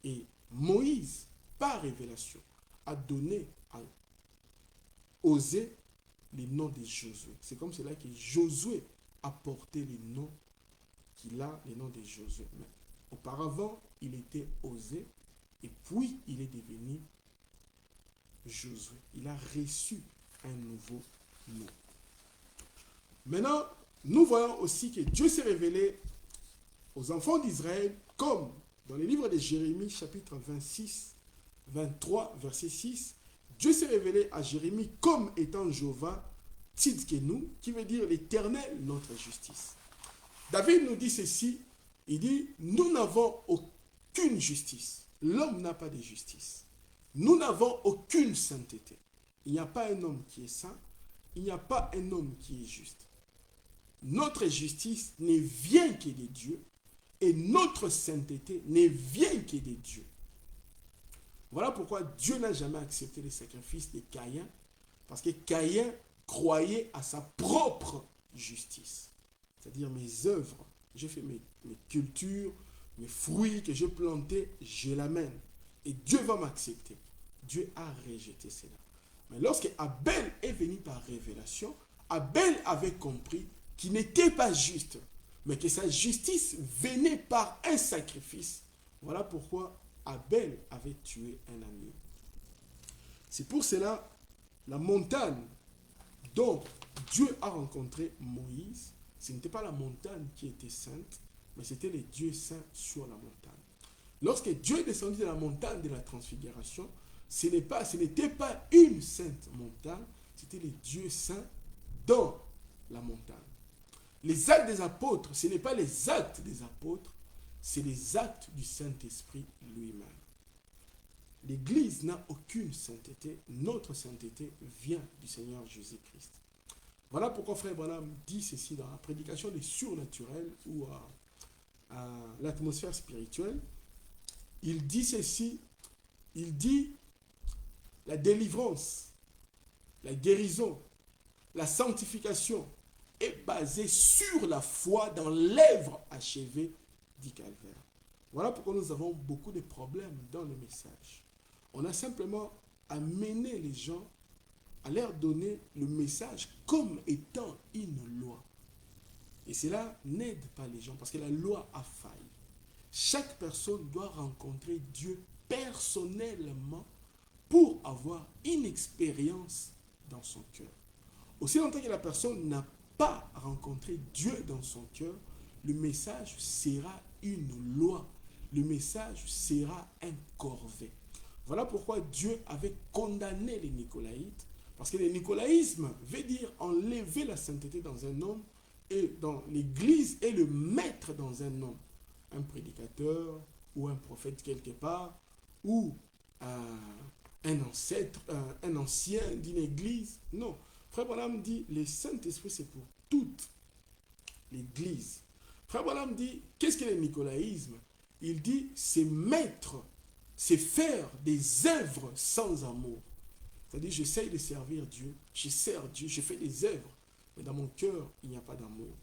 et Moïse, par révélation, a donné à Osée le nom de Josué. C'est comme cela que Josué a porté le nom qu'il a, le nom de Josué. Mais auparavant, il était Osée, et puis il est devenu Josué. Il a reçu un nouveau nom. Maintenant, nous voyons aussi que Dieu s'est révélé aux enfants d'Israël comme dans le livre de Jérémie, chapitre 26, 23, verset 6, Dieu s'est révélé à Jérémie comme étant Jéhovah Tzidkenu, qui veut dire l'Éternel, notre justice. David nous dit ceci, il dit, nous n'avons aucune justice. L'homme n'a pas de justice. Nous n'avons aucune sainteté. Il n'y a pas un homme qui est saint, il n'y a pas un homme qui est juste. Notre justice ne vient que de Dieu et notre sainteté ne vient que de Dieu. Voilà pourquoi Dieu n'a jamais accepté les sacrifices de Caïn, parce que Caïn croyait à sa propre justice. C'est-à-dire mes œuvres, j'ai fait mes cultures, mes fruits que j'ai plantés, je l'amène. Et Dieu va m'accepter. Dieu a rejeté cela. Mais lorsque Abel est venu par révélation, Abel avait compris qu'il n'était pas juste, mais que sa justice venait par un sacrifice. Voilà pourquoi Abel avait tué un agneau. C'est pour cela, la montagne dont Dieu a rencontré Moïse, ce n'était pas la montagne qui était sainte, mais c'était les dieux saints sur la montagne. Lorsque Dieu est descendu de la montagne de la transfiguration, ce n'était pas une sainte montagne, c'était les dieux saints dans la montagne. Les actes des apôtres, ce n'est pas les actes des apôtres, c'est les actes du Saint-Esprit lui-même. L'Église n'a aucune sainteté, notre sainteté vient du Seigneur Jésus-Christ. Voilà pourquoi Frère Branham dit ceci dans la prédication des surnaturels ou à l'atmosphère spirituelle. Il dit ceci, il dit la délivrance, la guérison, la sanctification est basée sur la foi dans l'œuvre achevée du calvaire. Voilà pourquoi nous avons beaucoup de problèmes dans le message. On a simplement amené les gens à leur donner le message comme étant une loi. Et cela n'aide pas les gens parce que la loi a failli. Chaque personne doit rencontrer Dieu personnellement pour avoir une expérience dans son cœur. Aussi longtemps que la personne n'a pas rencontré Dieu dans son cœur, le message sera une loi. Le message sera un corvée. Voilà pourquoi Dieu avait condamné les Nicolaïtes, parce que le nicolaïsme veut dire enlever la sainteté dans un homme et dans l'Église et le mettre dans un homme. Un prédicateur ou un prophète quelque part, ou un ancêtre, un ancien d'une église. Non. Frère Branham dit, le Saint-Esprit c'est pour toute l'église. Frère Branham dit, qu'est-ce que le nicolaïsme? Il dit, c'est mettre, c'est faire des œuvres sans amour. C'est-à-dire, j'essaye de servir Dieu, je sers Dieu, je fais des œuvres, mais dans mon cœur, il n'y a pas d'amour.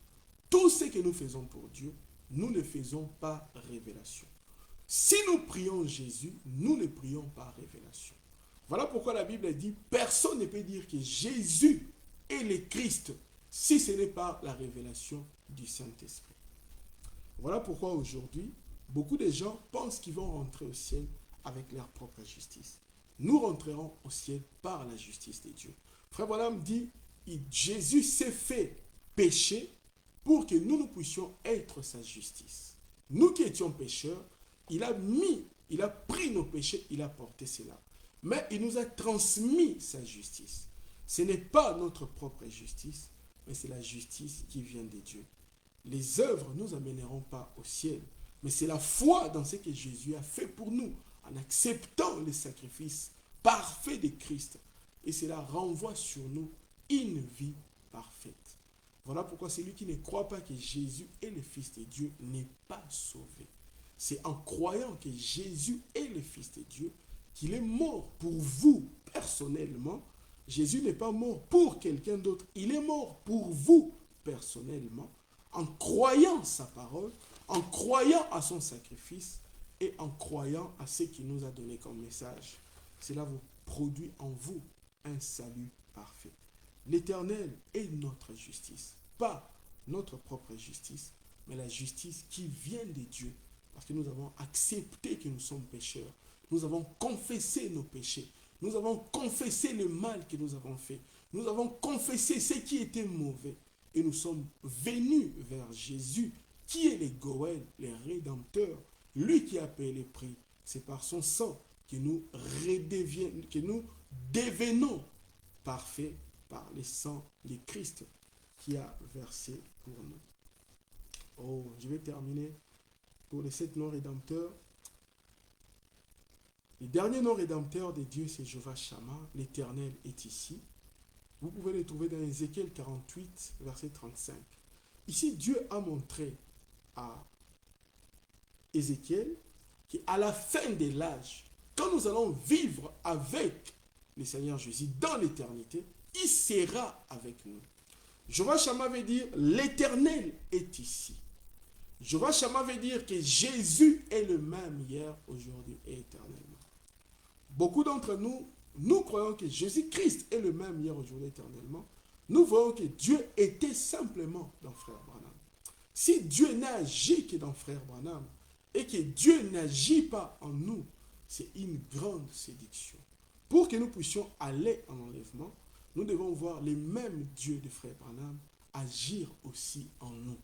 Tout ce que nous faisons pour Dieu, nous ne faisons pas révélation. Si nous prions Jésus, nous ne prions pas révélation. Voilà pourquoi la Bible dit, personne ne peut dire que Jésus est le Christ si ce n'est pas la révélation du Saint-Esprit. Voilà pourquoi aujourd'hui, beaucoup de gens pensent qu'ils vont rentrer au ciel avec leur propre justice. Nous rentrerons au ciel par la justice de Dieu. Frère Branham dit, Jésus s'est fait pécher pour que nous puissions être sa justice. Nous qui étions pécheurs, il a pris nos péchés, il a porté cela. Mais il nous a transmis sa justice. Ce n'est pas notre propre justice, mais c'est la justice qui vient de Dieu. Les œuvres ne nous amèneront pas au ciel, mais c'est la foi dans ce que Jésus a fait pour nous, en acceptant le sacrifice parfait de Christ. Et cela renvoie sur nous une vie parfaite. Voilà pourquoi celui qui ne croit pas que Jésus est le Fils de Dieu n'est pas sauvé. C'est en croyant que Jésus est le Fils de Dieu qu'il est mort pour vous personnellement. Jésus n'est pas mort pour quelqu'un d'autre, il est mort pour vous personnellement, en croyant sa parole, en croyant à son sacrifice et en croyant à ce qu'il nous a donné comme message. Cela vous produit en vous un salut parfait. L'Éternel est notre justice, pas notre propre justice, mais la justice qui vient de Dieu, parce que nous avons accepté que nous sommes pécheurs. Nous avons confessé nos péchés. Nous avons confessé le mal que nous avons fait. Nous avons confessé ce qui était mauvais. Et nous sommes venus vers Jésus, qui est le Goël, le Rédempteur, lui qui a payé le prix. C'est par son sang que nous devenons parfaits par le sang de Christ qui a versé pour nous. Oh, je vais terminer pour les 7 noms rédempteurs. Le dernier nom rédempteur de Dieu, c'est Jéhovah Shammah. L'Éternel est ici. Vous pouvez le trouver dans Ézéchiel 48, verset 35. Ici, Dieu a montré à Ézéchiel qu'à la fin de l'âge, quand nous allons vivre avec le Seigneur Jésus dans l'éternité, il sera avec nous. Jéhovah Shammah veut dire l'Éternel est ici. Jéhovah Shammah veut dire que Jésus est le même hier, aujourd'hui et éternellement. Beaucoup d'entre nous, nous croyons que Jésus-Christ est le même hier, aujourd'hui et éternellement. Nous voyons que Dieu était simplement dans Frère Branham. Si Dieu n'agit que dans Frère Branham et que Dieu n'agit pas en nous, c'est une grande séduction. Pour que nous puissions aller en enlèvement, nous devons voir les mêmes dieux de Frère Branham agir aussi en nous.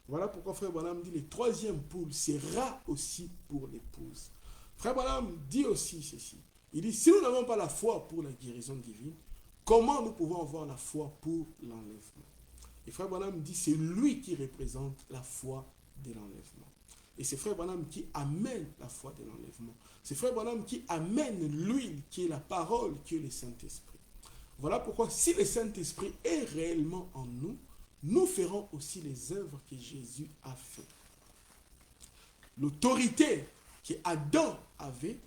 Voilà pourquoi Frère Branham dit le troisième poule sera aussi pour l'épouse. Frère Branham dit aussi ceci. Il dit, si nous n'avons pas la foi pour la guérison divine, comment nous pouvons avoir la foi pour l'enlèvement? Et Frère Branham dit, c'est lui qui représente la foi de l'enlèvement. Et c'est Frère Branham qui amène la foi de l'enlèvement. C'est Frère Branham qui amène l'huile, qui est la parole, qui est le Saint-Esprit. Voilà pourquoi, si le Saint-Esprit est réellement en nous, nous ferons aussi les œuvres que Jésus a faites. L'autorité qu'Adam avait,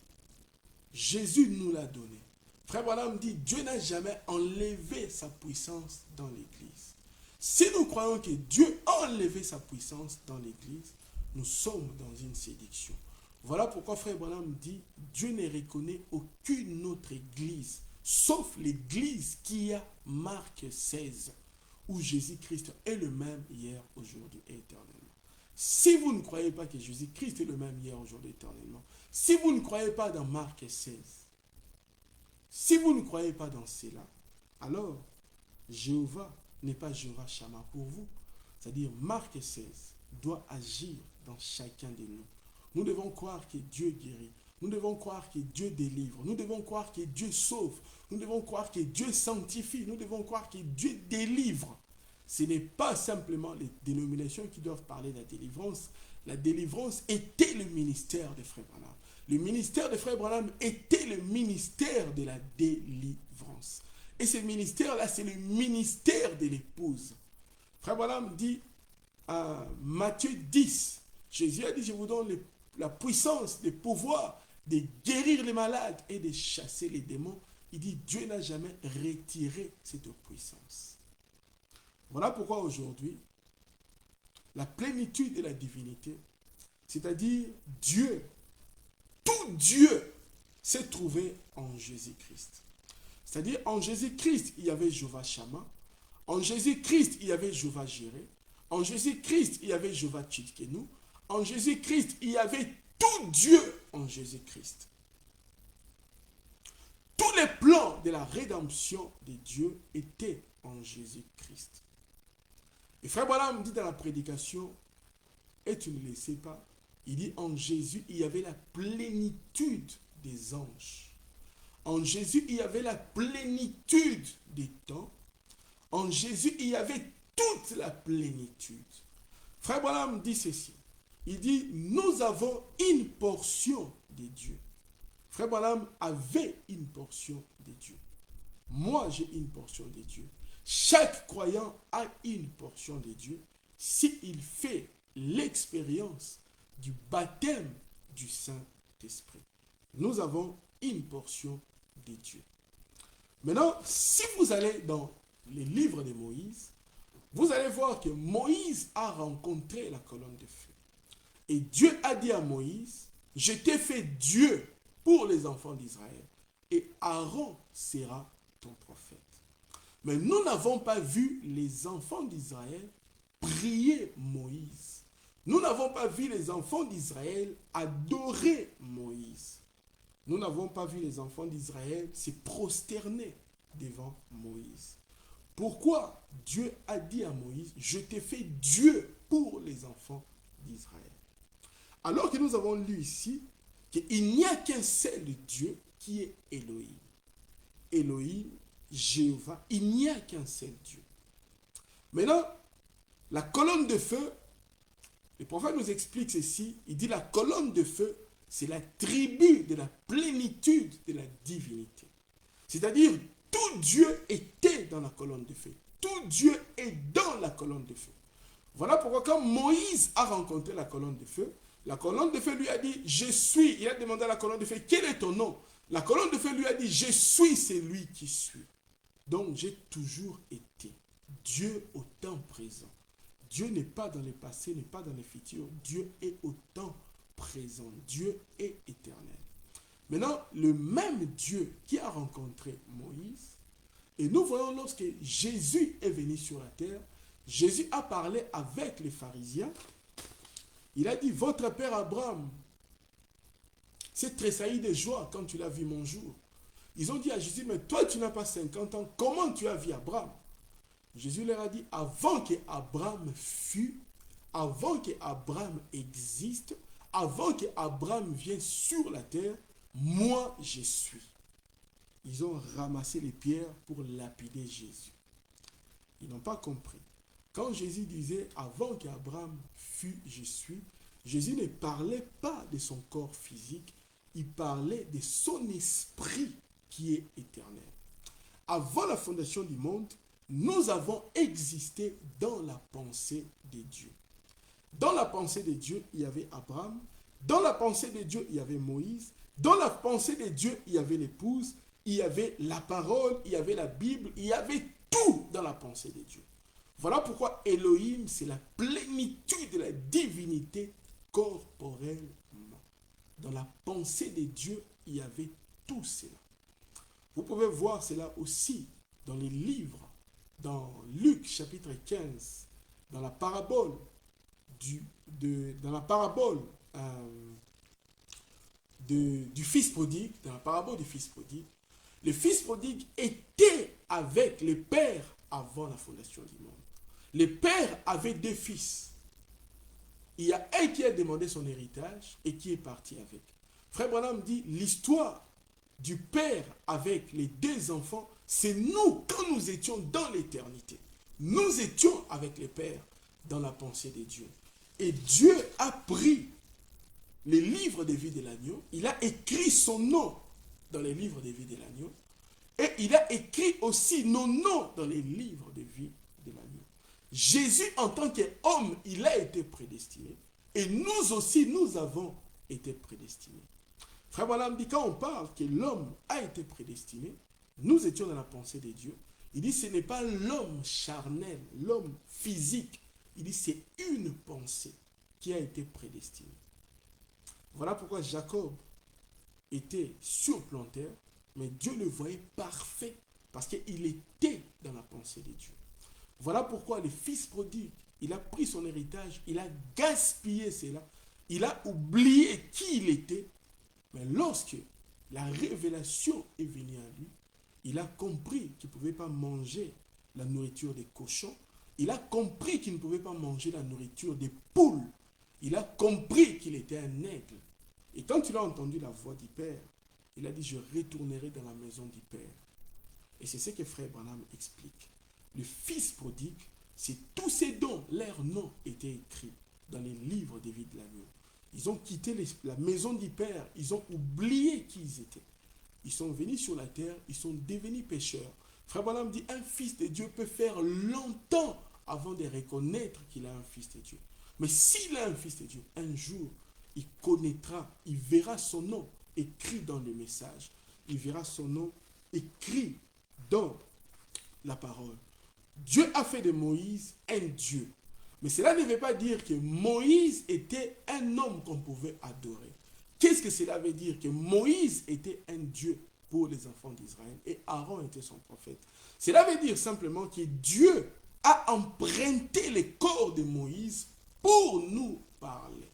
Jésus nous l'a donnée. Frère Branham dit, Dieu n'a jamais enlevé sa puissance dans l'Église. Si nous croyons que Dieu a enlevé sa puissance dans l'Église, nous sommes dans une séduction. Voilà pourquoi Frère Branham dit, Dieu ne reconnaît aucune autre Église, sauf l'Église qui a Marc 16, où Jésus-Christ est le même hier, aujourd'hui et éternellement. Si vous ne croyez pas que Jésus-Christ est le même hier, aujourd'hui et éternellement, si vous ne croyez pas dans Marc 16, si vous ne croyez pas dans cela, alors Jéhovah n'est pas Jéhovah Shammah pour vous. C'est-à-dire Marc 16 doit agir dans chacun de nous. Nous devons croire que Dieu guérit. Nous devons croire que Dieu délivre. Nous devons croire que Dieu sauve. Nous devons croire que Dieu sanctifie. Nous devons croire que Dieu délivre. Ce n'est pas simplement les dénominations qui doivent parler de la délivrance. La délivrance était le ministère de Frère Branham. Le ministère de Frère Branham était le ministère de la délivrance. Et ce ministère-là, c'est le ministère de l'épouse. Frère Branham dit à Matthieu 10, Jésus a dit, je vous donne la puissance, le pouvoir de guérir les malades et de chasser les démons. il dit Dieu n'a jamais retiré cette puissance. Voilà pourquoi aujourd'hui, la plénitude de la divinité, c'est-à-dire Dieu, tout Dieu s'est trouvé en Jésus-Christ. C'est-à-dire en Jésus-Christ, il y avait Jéhovah Shammah, en Jésus-Christ, il y avait Jéhovah Jireh, en Jésus-Christ, il y avait Jéhovah Tsidkenu, en Jésus-Christ, il y avait tout Dieu en Jésus-Christ. Tous les plans de la rédemption de Dieu étaient en Jésus-Christ. Et Frère Branham dit dans la prédication, et tu ne le sais pas, il dit en Jésus, il y avait la plénitude des anges. En Jésus, il y avait la plénitude des temps. En Jésus, il y avait toute la plénitude. Frère Branham dit ceci. Il dit, nous avons une portion de Dieu. Frère Branham avait une portion de Dieu. Moi, j'ai une portion de Dieu. Chaque croyant a une portion de Dieu s'il fait l'expérience du baptême du Saint-Esprit. Nous avons une portion de Dieu. Maintenant, si vous allez dans les livres de Moïse, vous allez voir que Moïse a rencontré la colonne de feu. Et Dieu a dit à Moïse, je t'ai fait Dieu pour les enfants d'Israël, et Aaron sera ton prophète. Mais nous n'avons pas vu les enfants d'Israël prier Moïse. Nous n'avons pas vu les enfants d'Israël adorer Moïse. Nous n'avons pas vu les enfants d'Israël se prosterner devant Moïse. Pourquoi Dieu a dit à Moïse, je t'ai fait Dieu pour les enfants d'Israël. Alors que nous avons lu ici qu'il n'y a qu'un seul Dieu qui est Elohim. Elohim, Jéhovah, il n'y a qu'un seul Dieu. Maintenant, la colonne de feu, le prophète nous explique ceci, il dit la colonne de feu, c'est la tribu de la plénitude de la divinité. C'est-à-dire, tout Dieu était dans la colonne de feu. Tout Dieu est dans la colonne de feu. Voilà pourquoi quand Moïse a rencontré la colonne de feu lui a dit, je suis. Il a demandé à la colonne de feu, quel est ton nom? La colonne de feu lui a dit, je suis celui qui suis. Donc j'ai toujours été. Dieu au temps présent. Dieu n'est pas dans le passé, n'est pas dans le futur. Dieu est au temps présent. Dieu est éternel. Maintenant, le même Dieu qui a rencontré Moïse, et nous voyons lorsque Jésus est venu sur la terre, Jésus a parlé avec les pharisiens. Il a dit, votre père Abraham s'est tressailli de joie quand tu l'as vu mon jour. Ils ont dit à Jésus, mais toi tu n'as pas 50 ans, comment tu as vu Abraham? Jésus leur a dit, avant qu'Abraham fût, avant qu'Abraham existe, avant qu'Abraham vienne sur la terre, moi je suis. Ils ont ramassé les pierres pour lapider Jésus. Ils n'ont pas compris. Quand Jésus disait, avant qu'Abraham fût, je suis, Jésus ne parlait pas de son corps physique, il parlait de son esprit qui est éternel. Avant la fondation du monde, nous avons existé dans la pensée de Dieu. Dans la pensée de Dieu, il y avait Abraham. Dans la pensée de Dieu, il y avait Moïse. Dans la pensée de Dieu, il y avait l'épouse. Il y avait la parole, il y avait la Bible. Il y avait tout dans la pensée de Dieu. Voilà pourquoi Elohim, c'est la plénitude de la divinité corporellement. Dans la pensée de Dieu, il y avait tout cela. Vous pouvez voir cela aussi dans les livres, dans Luc chapitre 15, dans la parabole du fils prodigue, dans la parabole du fils prodigue. Le fils prodigue était avec le père avant la fondation du monde. Le père avait deux fils. Il y a un qui a demandé son héritage et qui est parti avec. Frère Branham dit, l'histoire du père avec les deux enfants, c'est nous quand nous étions dans l'éternité. Nous étions avec le père dans la pensée de Dieu. Et Dieu a pris les livres de vie de l'agneau, il a écrit son nom dans les livres de vie de l'agneau, et il a écrit aussi nos noms dans les livres de vie de l'agneau. Jésus, en tant qu'homme, il a été prédestiné, et nous aussi, nous avons été prédestinés. Frère Branham dit, quand on parle que l'homme a été prédestiné, nous étions dans la pensée de Dieu. Il dit, ce n'est pas l'homme charnel, l'homme physique. Il dit, c'est une pensée qui a été prédestinée. Voilà pourquoi Jacob était surplanteur, mais Dieu le voyait parfait parce qu'il était dans la pensée de Dieu. Voilà pourquoi le fils prodigue, il a pris son héritage, il a gaspillé cela, il a oublié qui il était, mais lorsque la révélation est venue à lui, il a compris qu'il ne pouvait pas manger la nourriture des cochons, il a compris qu'il ne pouvait pas manger la nourriture des poules, il a compris qu'il était un aigle. Et quand il a entendu la voix du Père, il a dit, je retournerai dans la maison du Père. Et c'est ce que Frère Branham explique. Le fils prodigue, c'est tous ces dons, leurs noms étaient écrits dans les livres de vie de l'agneau. Ils ont quitté la maison du Père, ils ont oublié qui ils étaient. Ils sont venus sur la terre, ils sont devenus pécheurs. Frère Branham dit, un fils de Dieu peut faire longtemps avant de reconnaître qu'il a un fils de Dieu. Mais s'il a un fils de Dieu, un jour, il connaîtra, il verra son nom écrit dans le message. Il verra son nom écrit dans la parole. Dieu a fait de Moïse un Dieu. Mais cela ne veut pas dire que Moïse était un homme qu'on pouvait adorer. Qu'est-ce que cela veut dire? Que Moïse était un Dieu pour les enfants d'Israël et Aaron était son prophète. Cela veut dire simplement que Dieu a emprunté le corps de Moïse pour nous parler.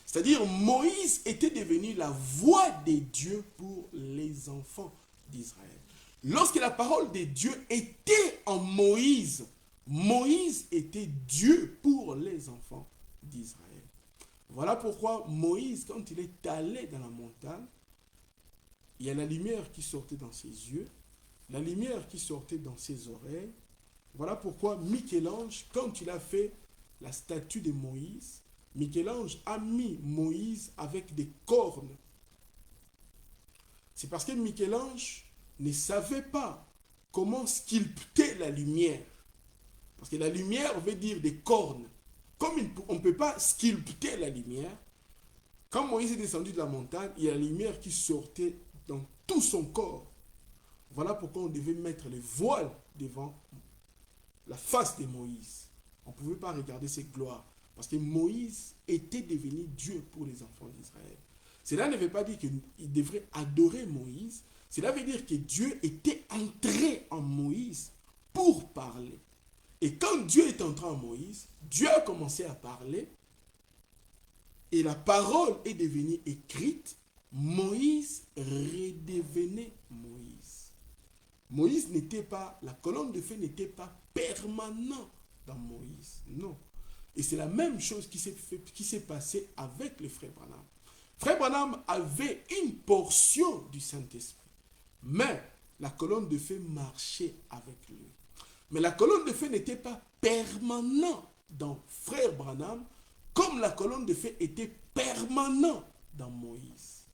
C'est-à-dire Moïse était devenu la voix de Dieu pour les enfants d'Israël. Lorsque la parole de Dieu était en Moïse, Moïse était Dieu pour les enfants d'Israël. Voilà pourquoi Moïse, quand il est allé dans la montagne, il y a la lumière qui sortait dans ses yeux, la lumière qui sortait dans ses oreilles. Voilà pourquoi Michel-Ange, quand il a fait la statue de Moïse, Michel-Ange a mis Moïse avec des cornes. C'est parce que Michel-Ange ne savait pas comment sculpter la lumière. Parce que la lumière veut dire des cornes. Comme on ne peut pas sculpter la lumière, quand Moïse est descendu de la montagne, il y a la lumière qui sortait dans tout son corps. Voilà pourquoi on devait mettre les voiles devant la face de Moïse. On ne pouvait pas regarder ses gloires. Parce que Moïse était devenu Dieu pour les enfants d'Israël. Cela ne veut pas dire qu'il devrait adorer Moïse. Cela veut dire que Dieu était entré en Moïse pour parler. Et quand Dieu est entré en Moïse, Dieu a commencé à parler et la parole est devenue écrite. Moïse redevenait Moïse. Moïse n'était pas, la colonne de feu n'était pas permanente dans Moïse. Non. Et c'est la même chose qui s'est passée avec le frère Branham. Frère Branham avait une portion du Saint-Esprit. Mais la colonne de feu marchait avec lui. Mais la colonne de feu n'était pas permanente dans frère Branham, comme la colonne de feu était permanente dans Moïse.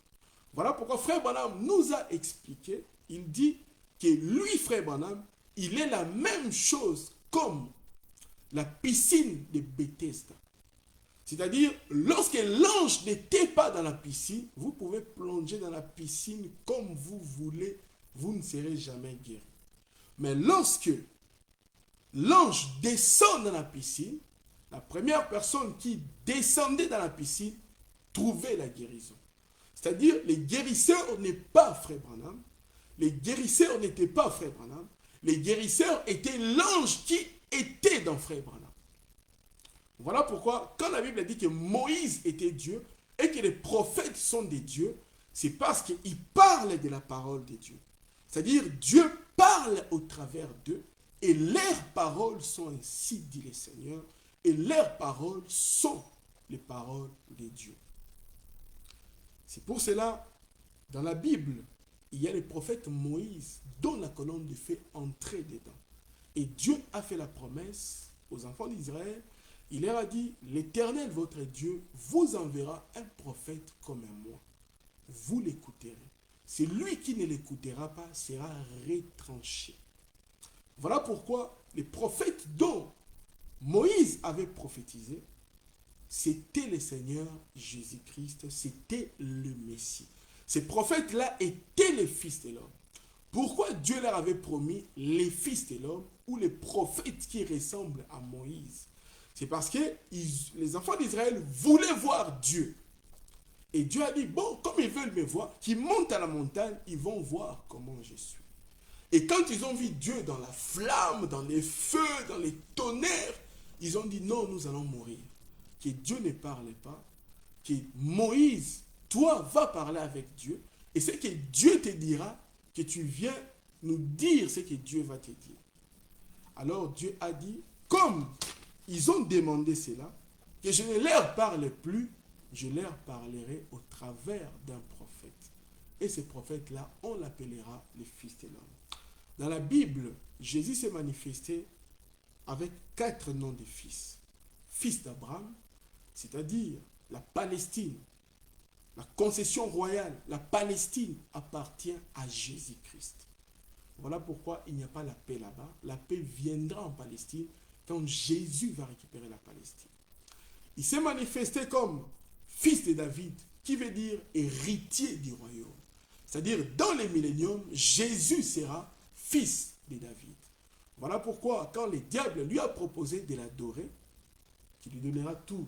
Voilà pourquoi frère Branham nous a expliqué, il dit que lui, frère Branham, il est la même chose comme la piscine de Bethesda. C'est-à-dire, lorsque l'ange n'était pas dans la piscine, vous pouvez plonger dans la piscine comme vous voulez, vous ne serez jamais guéri. Mais lorsque l'ange descend dans la piscine, la première personne qui descendait dans la piscine trouvait la guérison. C'est-à-dire, les guérisseurs n'est pas frère Branham, les guérisseurs n'étaient pas frère Branham, les guérisseurs étaient l'ange qui était dans frère Branham. Voilà pourquoi, quand la Bible dit que Moïse était Dieu et que les prophètes sont des dieux, c'est parce qu'ils parlent de la parole de Dieu. C'est-à-dire, Dieu parle au travers d'eux et leurs paroles sont ainsi, dit le Seigneur, et leurs paroles sont les paroles de Dieu. C'est pour cela, dans la Bible, il y a le prophète Moïse dont la colonne de feu entrait dedans. Et Dieu a fait la promesse aux enfants d'Israël. Il leur a dit, l'Éternel, votre Dieu, vous enverra un prophète comme moi. Vous l'écouterez. Celui qui ne l'écoutera pas sera retranché. Voilà pourquoi les prophètes dont Moïse avait prophétisé, c'était le Seigneur Jésus-Christ, c'était le Messie. Ces prophètes-là étaient les fils de l'homme. Pourquoi Dieu leur avait promis les fils de l'homme ou les prophètes qui ressemblent à Moïse? C'est parce que les enfants d'Israël voulaient voir Dieu. Et Dieu a dit, bon, comme ils veulent me voir, qu'ils montent à la montagne, ils vont voir comment je suis. Et quand ils ont vu Dieu dans la flamme, dans les feux, dans les tonnerres, ils ont dit, non, nous allons mourir. Que Dieu ne parle pas, que Moïse, toi, va parler avec Dieu, et c'est que Dieu te dira, que tu viens nous dire ce que Dieu va te dire. Alors Dieu a dit, comme ils ont demandé cela, que je ne leur parle plus, je leur parlerai au travers d'un prophète. Et ce prophète-là, on l'appellera le Fils de l'homme. Dans la Bible, Jésus s'est manifesté avec 4 noms de fils. Fils d'Abraham, c'est-à-dire la Palestine, la concession royale, la Palestine appartient à Jésus-Christ. Voilà pourquoi il n'y a pas la paix là-bas. La paix viendra en Palestine quand Jésus va récupérer la Palestine. Il s'est manifesté comme fils de David, qui veut dire héritier du royaume. C'est-à-dire, dans les milléniums, Jésus sera fils de David. Voilà pourquoi, quand le diable lui a proposé de l'adorer, qu'il lui donnera tout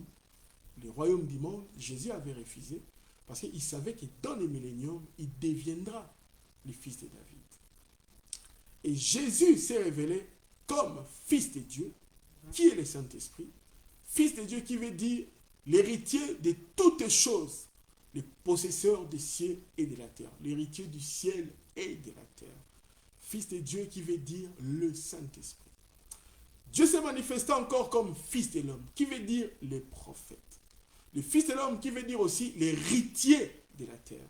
le royaume du monde, Jésus avait refusé, parce qu'il savait que dans les milléniums, il deviendra le fils de David. Et Jésus s'est révélé comme fils de Dieu, qui est le Saint-Esprit. Fils de Dieu qui veut dire l'héritier de toutes choses, le possesseur des cieux et de la terre, l'héritier du ciel et de la terre. Fils de Dieu qui veut dire le Saint-Esprit. Dieu s'est manifesté encore comme fils de l'homme, qui veut dire le prophète. Le fils de l'homme qui veut dire aussi l'héritier de la terre.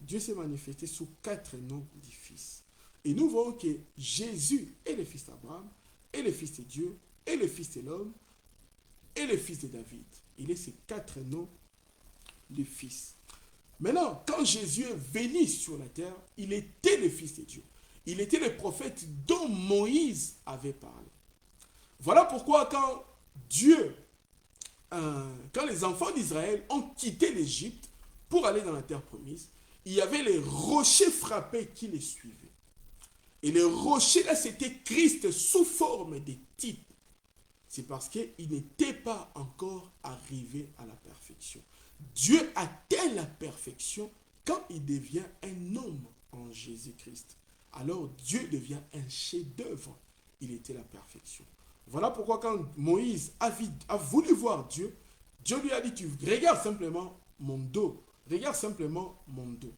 Dieu s'est manifesté sous 4 noms du fils. Et nous voyons que Jésus est le fils d'Abraham, est le fils de Dieu, est le fils de l'homme, est le fils de David. Il est ces 4 noms du fils. Maintenant, quand Jésus est venu sur la terre, il était le fils de Dieu. Il était le prophète dont Moïse avait parlé. Voilà pourquoi quand les enfants d'Israël ont quitté l'Égypte pour aller dans la terre promise, il y avait les rochers frappés qui les suivaient. Et les rochers là, c'était Christ sous forme de type. C'est parce qu'il n'était pas encore arrivé à la perfection. Dieu atteint la perfection quand il devient un homme en Jésus-Christ. Alors Dieu devient un chef-d'œuvre. Il était la perfection. Voilà pourquoi quand Moïse a voulu voir Dieu, Dieu lui a dit, tu regardes simplement mon dos. Regarde simplement mon dos.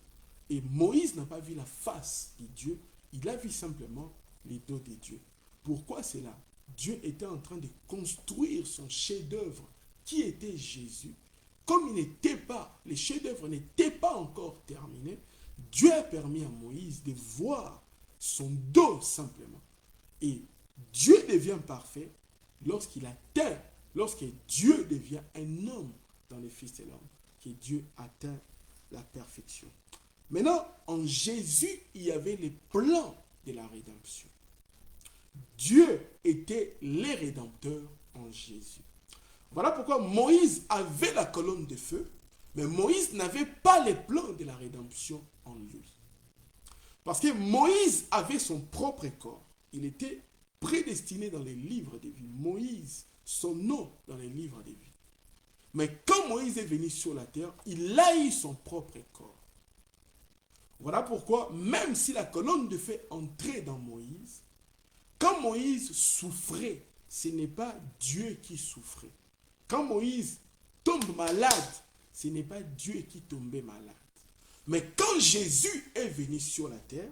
Et Moïse n'a pas vu la face de Dieu, il a vu simplement les dos de Dieu. Pourquoi cela? Dieu était en train de construire son chef-d'œuvre, qui était Jésus. Comme le chef-d'œuvre n'était pas encore terminé, Dieu a permis à Moïse de voir son dos simplement. Et Dieu devient parfait lorsque Dieu devient un homme dans les fils de l'homme, que Dieu atteint la perfection. Maintenant, en Jésus, il y avait les plans de la rédemption. Dieu était le rédempteur en Jésus. Voilà pourquoi Moïse avait la colonne de feu, mais Moïse n'avait pas les plans de la rédemption en lui. Parce que Moïse avait son propre corps. Il était prédestiné dans les livres de vie. Moïse, son nom dans les livres de vie. Mais quand Moïse est venu sur la terre, il a eu son propre corps. Voilà pourquoi, même si la colonne de feu entrait dans Moïse, quand Moïse souffrait, ce n'est pas Dieu qui souffrait. Quand Moïse tombe malade, ce n'est pas Dieu qui tombait malade. Mais quand Jésus est venu sur la terre,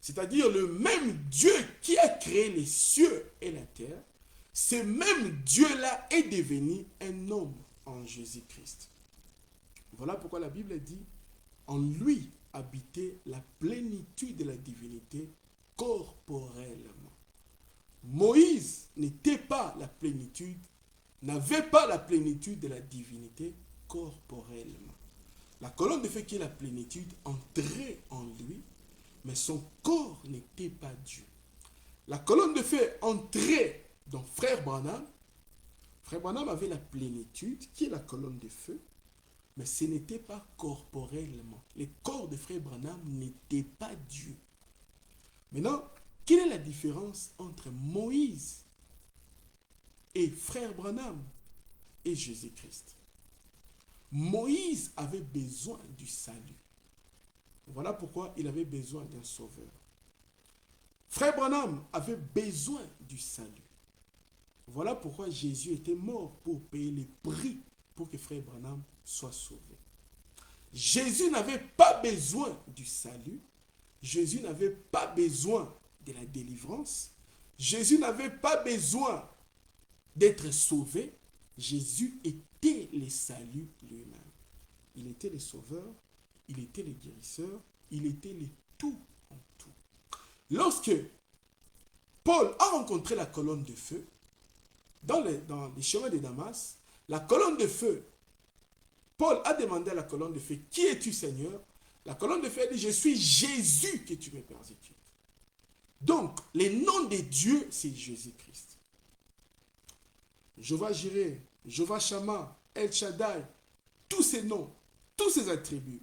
c'est-à-dire le même Dieu qui a créé les cieux et la terre, ce même Dieu-là est devenu un homme en Jésus-Christ. Voilà pourquoi la Bible dit, en lui habitait la plénitude de la divinité corporellement. Moïse n'était pas la plénitude, n'avait pas la plénitude de la divinité corporellement. La colonne de feu qui est la plénitude entrait en lui, mais son corps n'était pas Dieu. La colonne de feu entrait dans Frère Branham. Frère Branham avait la plénitude qui est la colonne de feu, mais ce n'était pas corporellement. Le corps de Frère Branham n'était pas Dieu. Maintenant, quelle est la différence entre Moïse et frère Branham et Jésus-Christ? Moïse avait besoin du salut. Voilà pourquoi il avait besoin d'un sauveur. Frère Branham avait besoin du salut. Voilà pourquoi Jésus était mort pour payer les prix pour que frère Branham soit sauvé. Jésus n'avait pas besoin du salut. Jésus n'avait pas besoin de la délivrance. Jésus n'avait pas besoin d'être sauvé. Jésus était le salut lui-même. Il était le sauveur, il était le guérisseur, il était le tout en tout. Lorsque Paul a rencontré la colonne de feu, dans les chemins de Damas, la colonne de feu, Paul a demandé à la colonne de feu, qui es-tu Seigneur? La colonne de feu a dit, je suis Jésus que tu me persécutes. Donc, le nom de Dieu, c'est Jésus-Christ. Jéhovah Jireh, Jéhovah Shammah, El Shaddai, tous ces noms, tous ces attributs,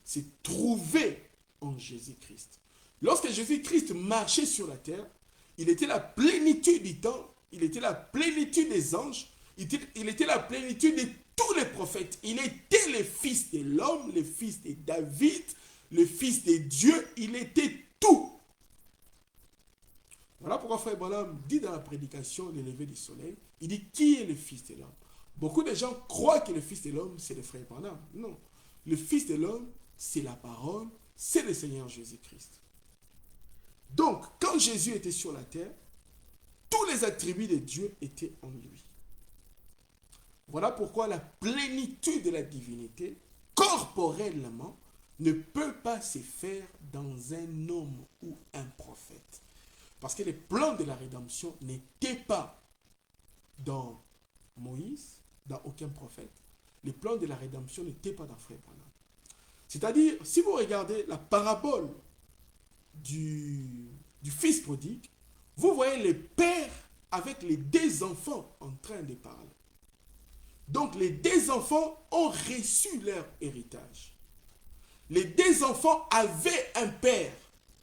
c'est trouvé en Jésus-Christ. Lorsque Jésus-Christ marchait sur la terre, il était la plénitude du temps, il était la plénitude des anges, il était la plénitude de tous les prophètes. Il était le fils de l'homme, le fils de David, le fils de Dieu, il était tout. Voilà pourquoi frère Branham dit dans la prédication, le lever du soleil, il dit qui est le fils de l'homme? Beaucoup de gens croient que le fils de l'homme, c'est le frère Branham. Non. Le fils de l'homme, c'est la parole, c'est le Seigneur Jésus-Christ. Donc, quand Jésus était sur la terre, tous les attributs de Dieu étaient en lui. Voilà pourquoi la plénitude de la divinité, corporellement, ne peut pas se faire dans un homme ou un prophète. Parce que les plans de la rédemption n'étaient pas dans Moïse, dans aucun prophète. Les plans de la rédemption n'étaient pas dans frère Branham. C'est-à-dire, si vous regardez la parabole du fils prodigue, vous voyez le père avec les deux enfants en train de parler. Donc les deux enfants ont reçu leur héritage. Les deux enfants avaient un père,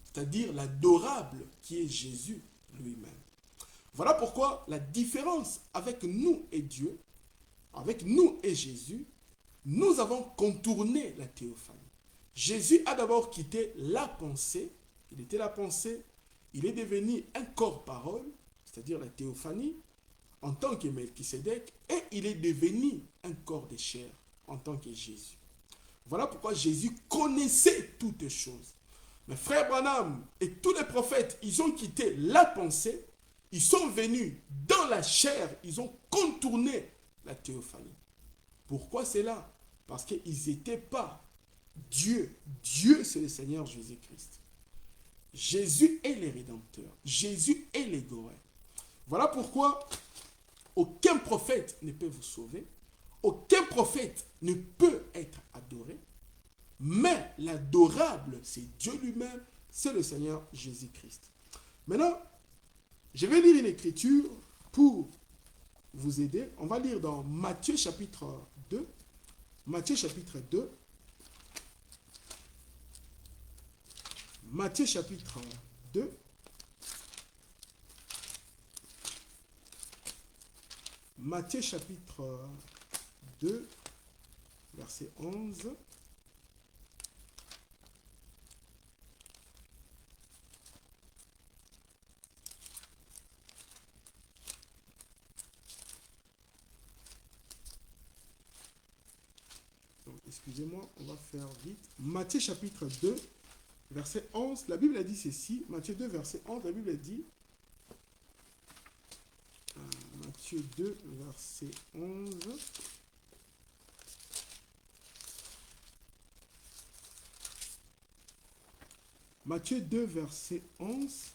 c'est-à-dire l'adorable qui est Jésus lui-même. Voilà pourquoi la différence avec nous et Dieu, avec nous et Jésus, nous avons contourné la théophanie. Jésus a d'abord quitté la pensée, il était la pensée, il est devenu un corps-parole, c'est-à-dire la théophanie, en tant que Melchisédek, et il est devenu un corps de chair en tant que Jésus. Voilà pourquoi Jésus connaissait toutes choses. Mais frère Branham et tous les prophètes, ils ont quitté la pensée, ils sont venus dans la chair, ils ont contourné la théophanie. Pourquoi c'est là? Parce qu'ils n'étaient pas Dieu. Dieu, c'est le Seigneur Jésus-Christ. Jésus est le Rédempteur. Jésus est le Goré. Voilà pourquoi aucun prophète ne peut vous sauver. Aucun prophète ne peut être adoré. Mais l'adorable, c'est Dieu lui-même, c'est le Seigneur Jésus-Christ. Maintenant, je vais lire une écriture pour vous aider. On va lire dans Matthieu chapitre 2. Matthieu chapitre 2. Matthieu chapitre 2. Matthieu chapitre 2, verset 11. Excusez-moi, on va faire vite. Matthieu chapitre 2, verset 11. La Bible a dit ceci. Matthieu 2, verset 11, la Bible a dit... Matthieu 2, verset 11. Matthieu 2, verset 11.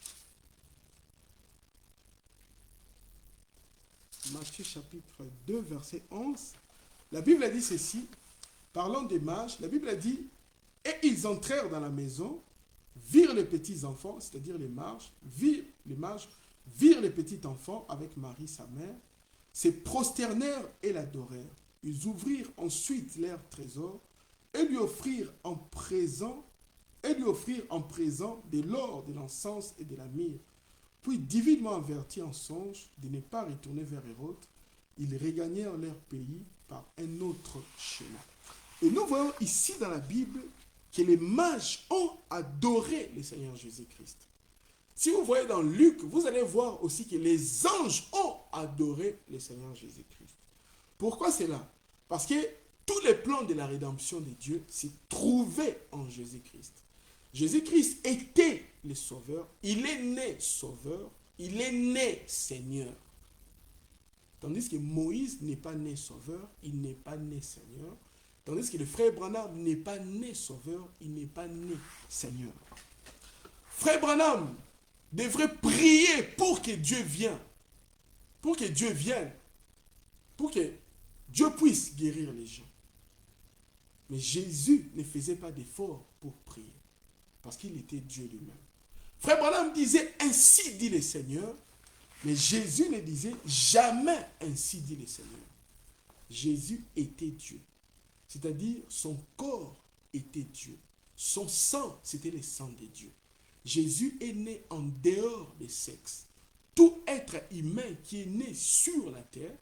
Matthieu chapitre 2, verset 11. La Bible a dit ceci. Parlant des mages, la Bible a dit, et ils entrèrent dans la maison, virent les petits enfants, c'est-à-dire les mages, virent les petits enfants avec Marie, sa mère, se prosternèrent et l'adorèrent. Ils ouvrirent ensuite leur trésor et lui offrirent en présent et lui offrirent en présent de l'or, de l'encens et de la myrrhe. Puis, divinement avertis en songe de ne pas retourner vers Hérode, ils regagnèrent leur pays par un autre chemin. Et nous voyons ici dans la Bible que les mages ont adoré le Seigneur Jésus-Christ. Si vous voyez dans Luc, vous allez voir aussi que les anges ont adoré le Seigneur Jésus-Christ. Pourquoi cela? Parce que tous les plans de la rédemption de Dieu s'y trouvaient en Jésus-Christ. Jésus-Christ était le Sauveur, il est né Sauveur, il est né Seigneur. Tandis que Moïse n'est pas né Sauveur, il n'est pas né Seigneur. Tandis que le frère Branham n'est pas né Sauveur, il n'est pas né Seigneur. Frère Branham devrait prier pour que Dieu vienne. Pour que Dieu vienne. Pour que Dieu puisse guérir les gens. Mais Jésus ne faisait pas d'effort pour prier. Parce qu'il était Dieu lui-même. Frère Branham disait, ainsi dit le Seigneur. Mais Jésus ne disait jamais, ainsi dit le Seigneur. Jésus était Dieu. C'est-à-dire, son corps était Dieu. Son sang, c'était le sang de Dieu. Jésus est né en dehors des sexes. Tout être humain qui est né sur la terre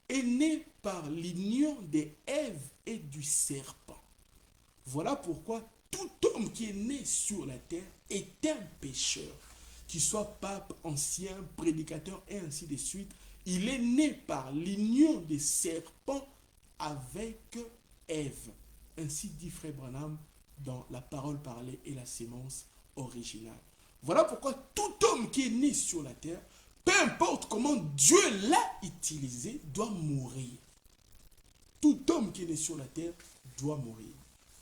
est né par l'union des Ève et du serpent. Voilà pourquoi tout homme qui est né sur la terre est un pécheur. Qu'il soit pape, ancien, prédicateur et ainsi de suite, il est né par l'union des serpents avec Ève. Ainsi dit Frère Branham dans la parole parlée et la sémence originale. Voilà pourquoi tout homme qui est né sur la terre, peu importe comment Dieu l'a utilisé, doit mourir. Tout homme qui est né sur la terre doit mourir.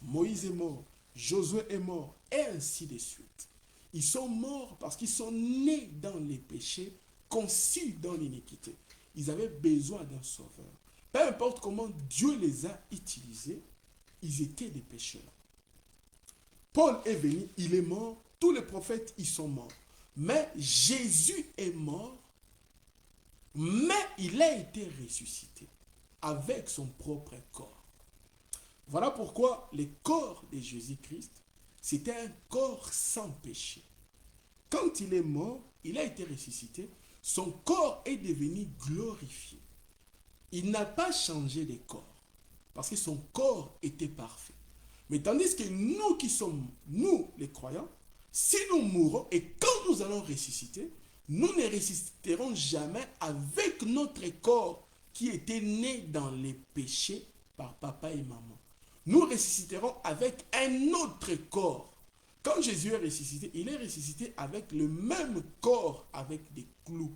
Moïse est mort, Josué est mort, et ainsi de suite. Ils sont morts parce qu'ils sont nés dans les péchés, conçus dans l'iniquité. Ils avaient besoin d'un sauveur. Peu importe comment Dieu les a utilisés, ils étaient des pécheurs. Paul est venu, il est mort, tous les prophètes, ils sont morts. Mais Jésus est mort, mais il a été ressuscité avec son propre corps. Voilà pourquoi le corps de Jésus-Christ, c'était un corps sans péché. Quand il est mort, il a été ressuscité, son corps est devenu glorifié. Il n'a pas changé de corps, parce que son corps était parfait. Mais tandis que nous qui sommes, nous les croyants, si nous mourons et quand nous allons ressusciter, nous ne ressusciterons jamais avec notre corps qui était né dans les péchés par papa et maman. Nous ressusciterons avec un autre corps. Quand Jésus est ressuscité, il est ressuscité avec le même corps, avec des clous.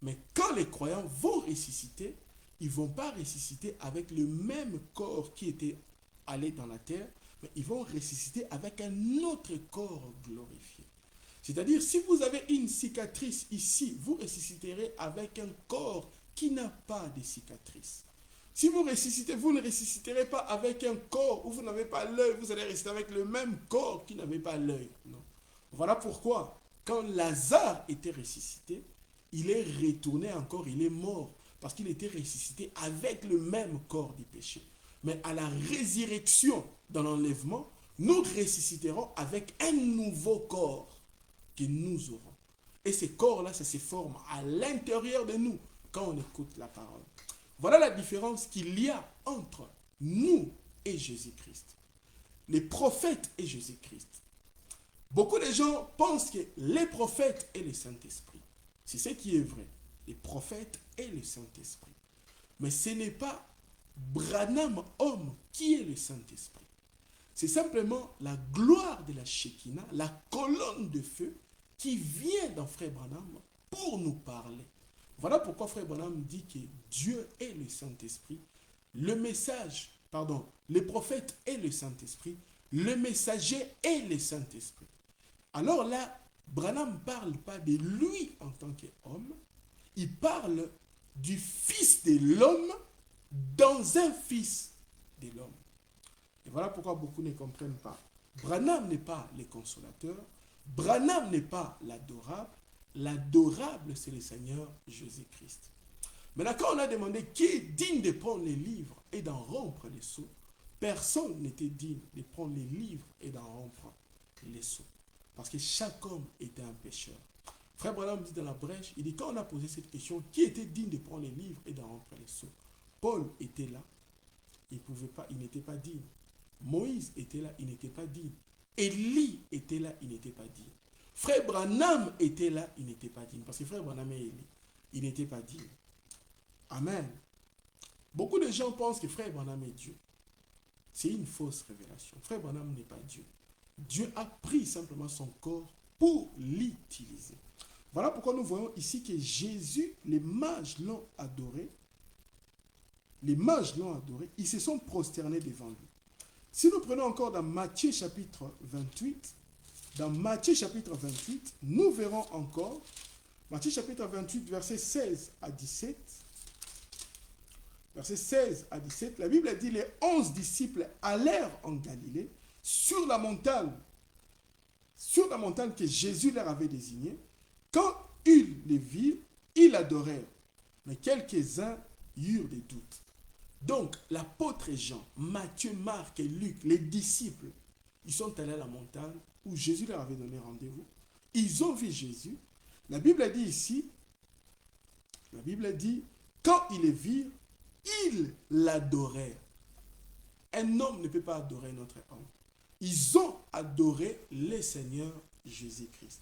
Mais quand les croyants vont ressusciter, ils ne vont pas ressusciter avec le même corps qui était allé dans la terre, mais ils vont ressusciter avec un autre corps glorifié. C'est-à-dire, si vous avez une cicatrice ici, vous ressusciterez avec un corps qui n'a pas de cicatrice. Si vous ressuscitez, vous ne ressusciterez pas avec un corps où vous n'avez pas l'œil, vous allez rester avec le même corps qui n'avait pas l'œil. Non. Voilà pourquoi, quand Lazare était ressuscité, il est retourné encore, il est mort, parce qu'il était ressuscité avec le même corps du péché. Mais à la résurrection, dans l'enlèvement, nous ressusciterons avec un nouveau corps que nous aurons. Et ces corps-là, ça se forme à l'intérieur de nous quand on écoute la parole. Voilà la différence qu'il y a entre nous et Jésus-Christ. Les prophètes et Jésus-Christ. Beaucoup de gens pensent que les prophètes et le Saint-Esprit. C'est ce qui est vrai. Les prophètes et le Saint-Esprit. Mais ce n'est pas Branham, homme, qui est le Saint-Esprit. C'est simplement la gloire de la Shekinah, la colonne de feu qui vient dans Frère Branham pour nous parler. Voilà pourquoi Frère Branham dit que Dieu est le Saint-Esprit, le message, les prophètes et le Saint-Esprit, le messager et le Saint-Esprit. Alors là, Branham ne parle pas de lui en tant qu'homme, il parle du Fils de l'homme dans un Fils de l'homme. Et voilà pourquoi beaucoup ne comprennent pas. Branham n'est pas le consolateur, Branham n'est pas l'adorable, l'adorable c'est le Seigneur Jésus-Christ. Maintenant, quand on a demandé qui est digne de prendre les livres et d'en rompre les sceaux, personne n'était digne de prendre les livres et d'en rompre. les sceaux. Parce que chaque homme était un pécheur. Frère Branham dit dans la brèche, il dit quand on a posé cette question, qui était digne de prendre les livres et d'en remplir les sceaux? Paul était là, il n'était pas digne. Moïse était là, il n'était pas digne. Élie était là, il n'était pas digne. Frère Branham était là, il n'était pas digne. Parce que frère Branham et Élie, il n'était pas digne. Amen. Beaucoup de gens pensent que frère Branham est Dieu. C'est une fausse révélation. Frère Branham n'est pas Dieu. Dieu a pris simplement son corps pour l'utiliser. Voilà pourquoi nous voyons ici que Jésus, les mages l'ont adoré. Les mages l'ont adoré. Ils se sont prosternés devant lui. Si nous prenons encore dans Matthieu chapitre 28, dans Matthieu chapitre 28, nous verrons encore, Matthieu chapitre 28, versets 16 à 17, versets 16 à 17, la Bible a dit, les 11 disciples allèrent en Galilée, sur la montagne que Jésus leur avait désignée. Quand ils les virent, ils l'adorèrent, mais quelques-uns eurent des doutes. Donc, l'apôtre Jean, Matthieu, Marc et Luc, les disciples, ils sont allés à la montagne où Jésus leur avait donné rendez-vous. Ils ont vu Jésus. La Bible a dit ici, quand ils les virent, ils l'adorèrent. Un homme ne peut pas adorer notre homme. Ils ont adoré le Seigneur Jésus-Christ.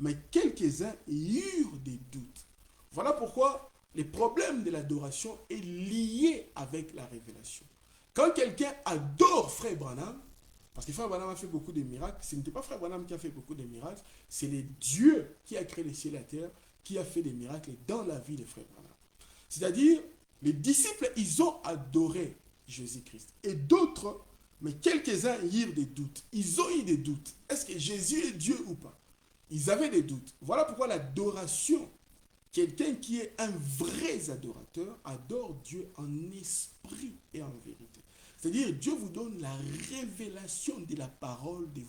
Mais quelques-uns eurent des doutes. Voilà pourquoi le problème de l'adoration est lié avec la révélation. Quand quelqu'un adore frère Branham, parce que frère Branham a fait beaucoup de miracles, ce n'était pas frère Branham qui a fait beaucoup de miracles, c'est le Dieu qui a créé les cieux et la terre, qui a fait des miracles dans la vie de frère Branham. C'est-à-dire, les disciples, ils ont adoré Jésus-Christ. Et d'autres, mais quelques-uns eurent des doutes. Ils ont eu des doutes. Est-ce que Jésus est Dieu ou pas? Ils avaient des doutes. Voilà pourquoi l'adoration, quelqu'un qui est un vrai adorateur, adore Dieu en esprit et en vérité. C'est-à-dire, Dieu vous donne la révélation de la parole de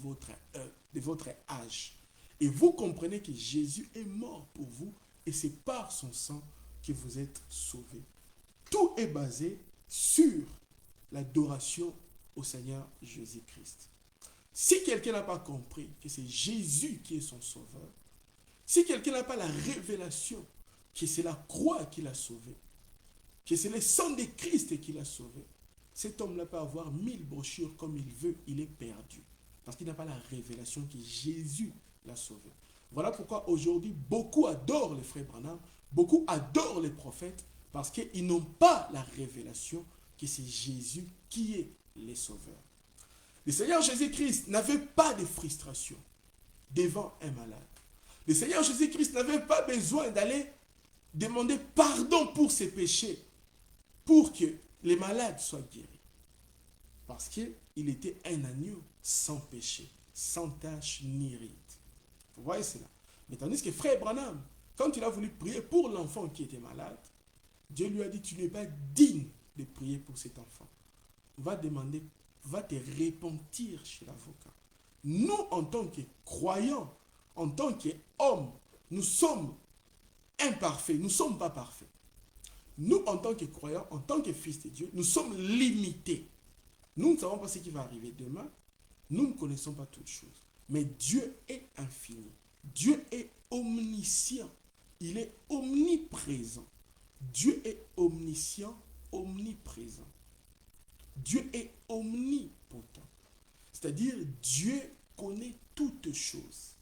votre âge. Et vous comprenez que Jésus est mort pour vous et c'est par son sang que vous êtes sauvés. Tout est basé sur l'adoration au Seigneur Jésus-Christ. Si quelqu'un n'a pas compris que c'est Jésus qui est son sauveur, si quelqu'un n'a pas la révélation que c'est la croix qui l'a sauvé, que c'est le sang de Christ qui l'a sauvé, cet homme-là peut avoir 1000 brochures comme il veut, il est perdu. Parce qu'il n'a pas la révélation que Jésus l'a sauvé. Voilà pourquoi aujourd'hui, beaucoup adorent les frères Branham, beaucoup adorent les prophètes, parce qu'ils n'ont pas la révélation que c'est Jésus qui est le sauveur. Le Seigneur Jésus-Christ n'avait pas de frustration devant un malade. Le Seigneur Jésus-Christ n'avait pas besoin d'aller demander pardon pour ses péchés pour que les malades soient guéris. Parce qu'il était un agneau sans péché, sans tache ni ride. Vous voyez cela. Mais tandis que frère Branham, quand il a voulu prier pour l'enfant qui était malade, Dieu lui a dit, tu n'es pas digne de prier pour cet enfant. Va te repentir chez l'avocat. Nous, en tant que croyants, en tant qu'hommes, nous sommes imparfaits, nous ne sommes pas parfaits. Nous, en tant que croyants, en tant que fils de Dieu, nous sommes limités. Nous ne savons pas ce qui va arriver demain. Nous ne connaissons pas toutes choses. Mais Dieu est infini. Dieu est omniscient. Il est omniprésent. Dieu est omniscient, omniprésent. Dieu est omnipotent. C'est-à-dire, Dieu connaît toutes choses.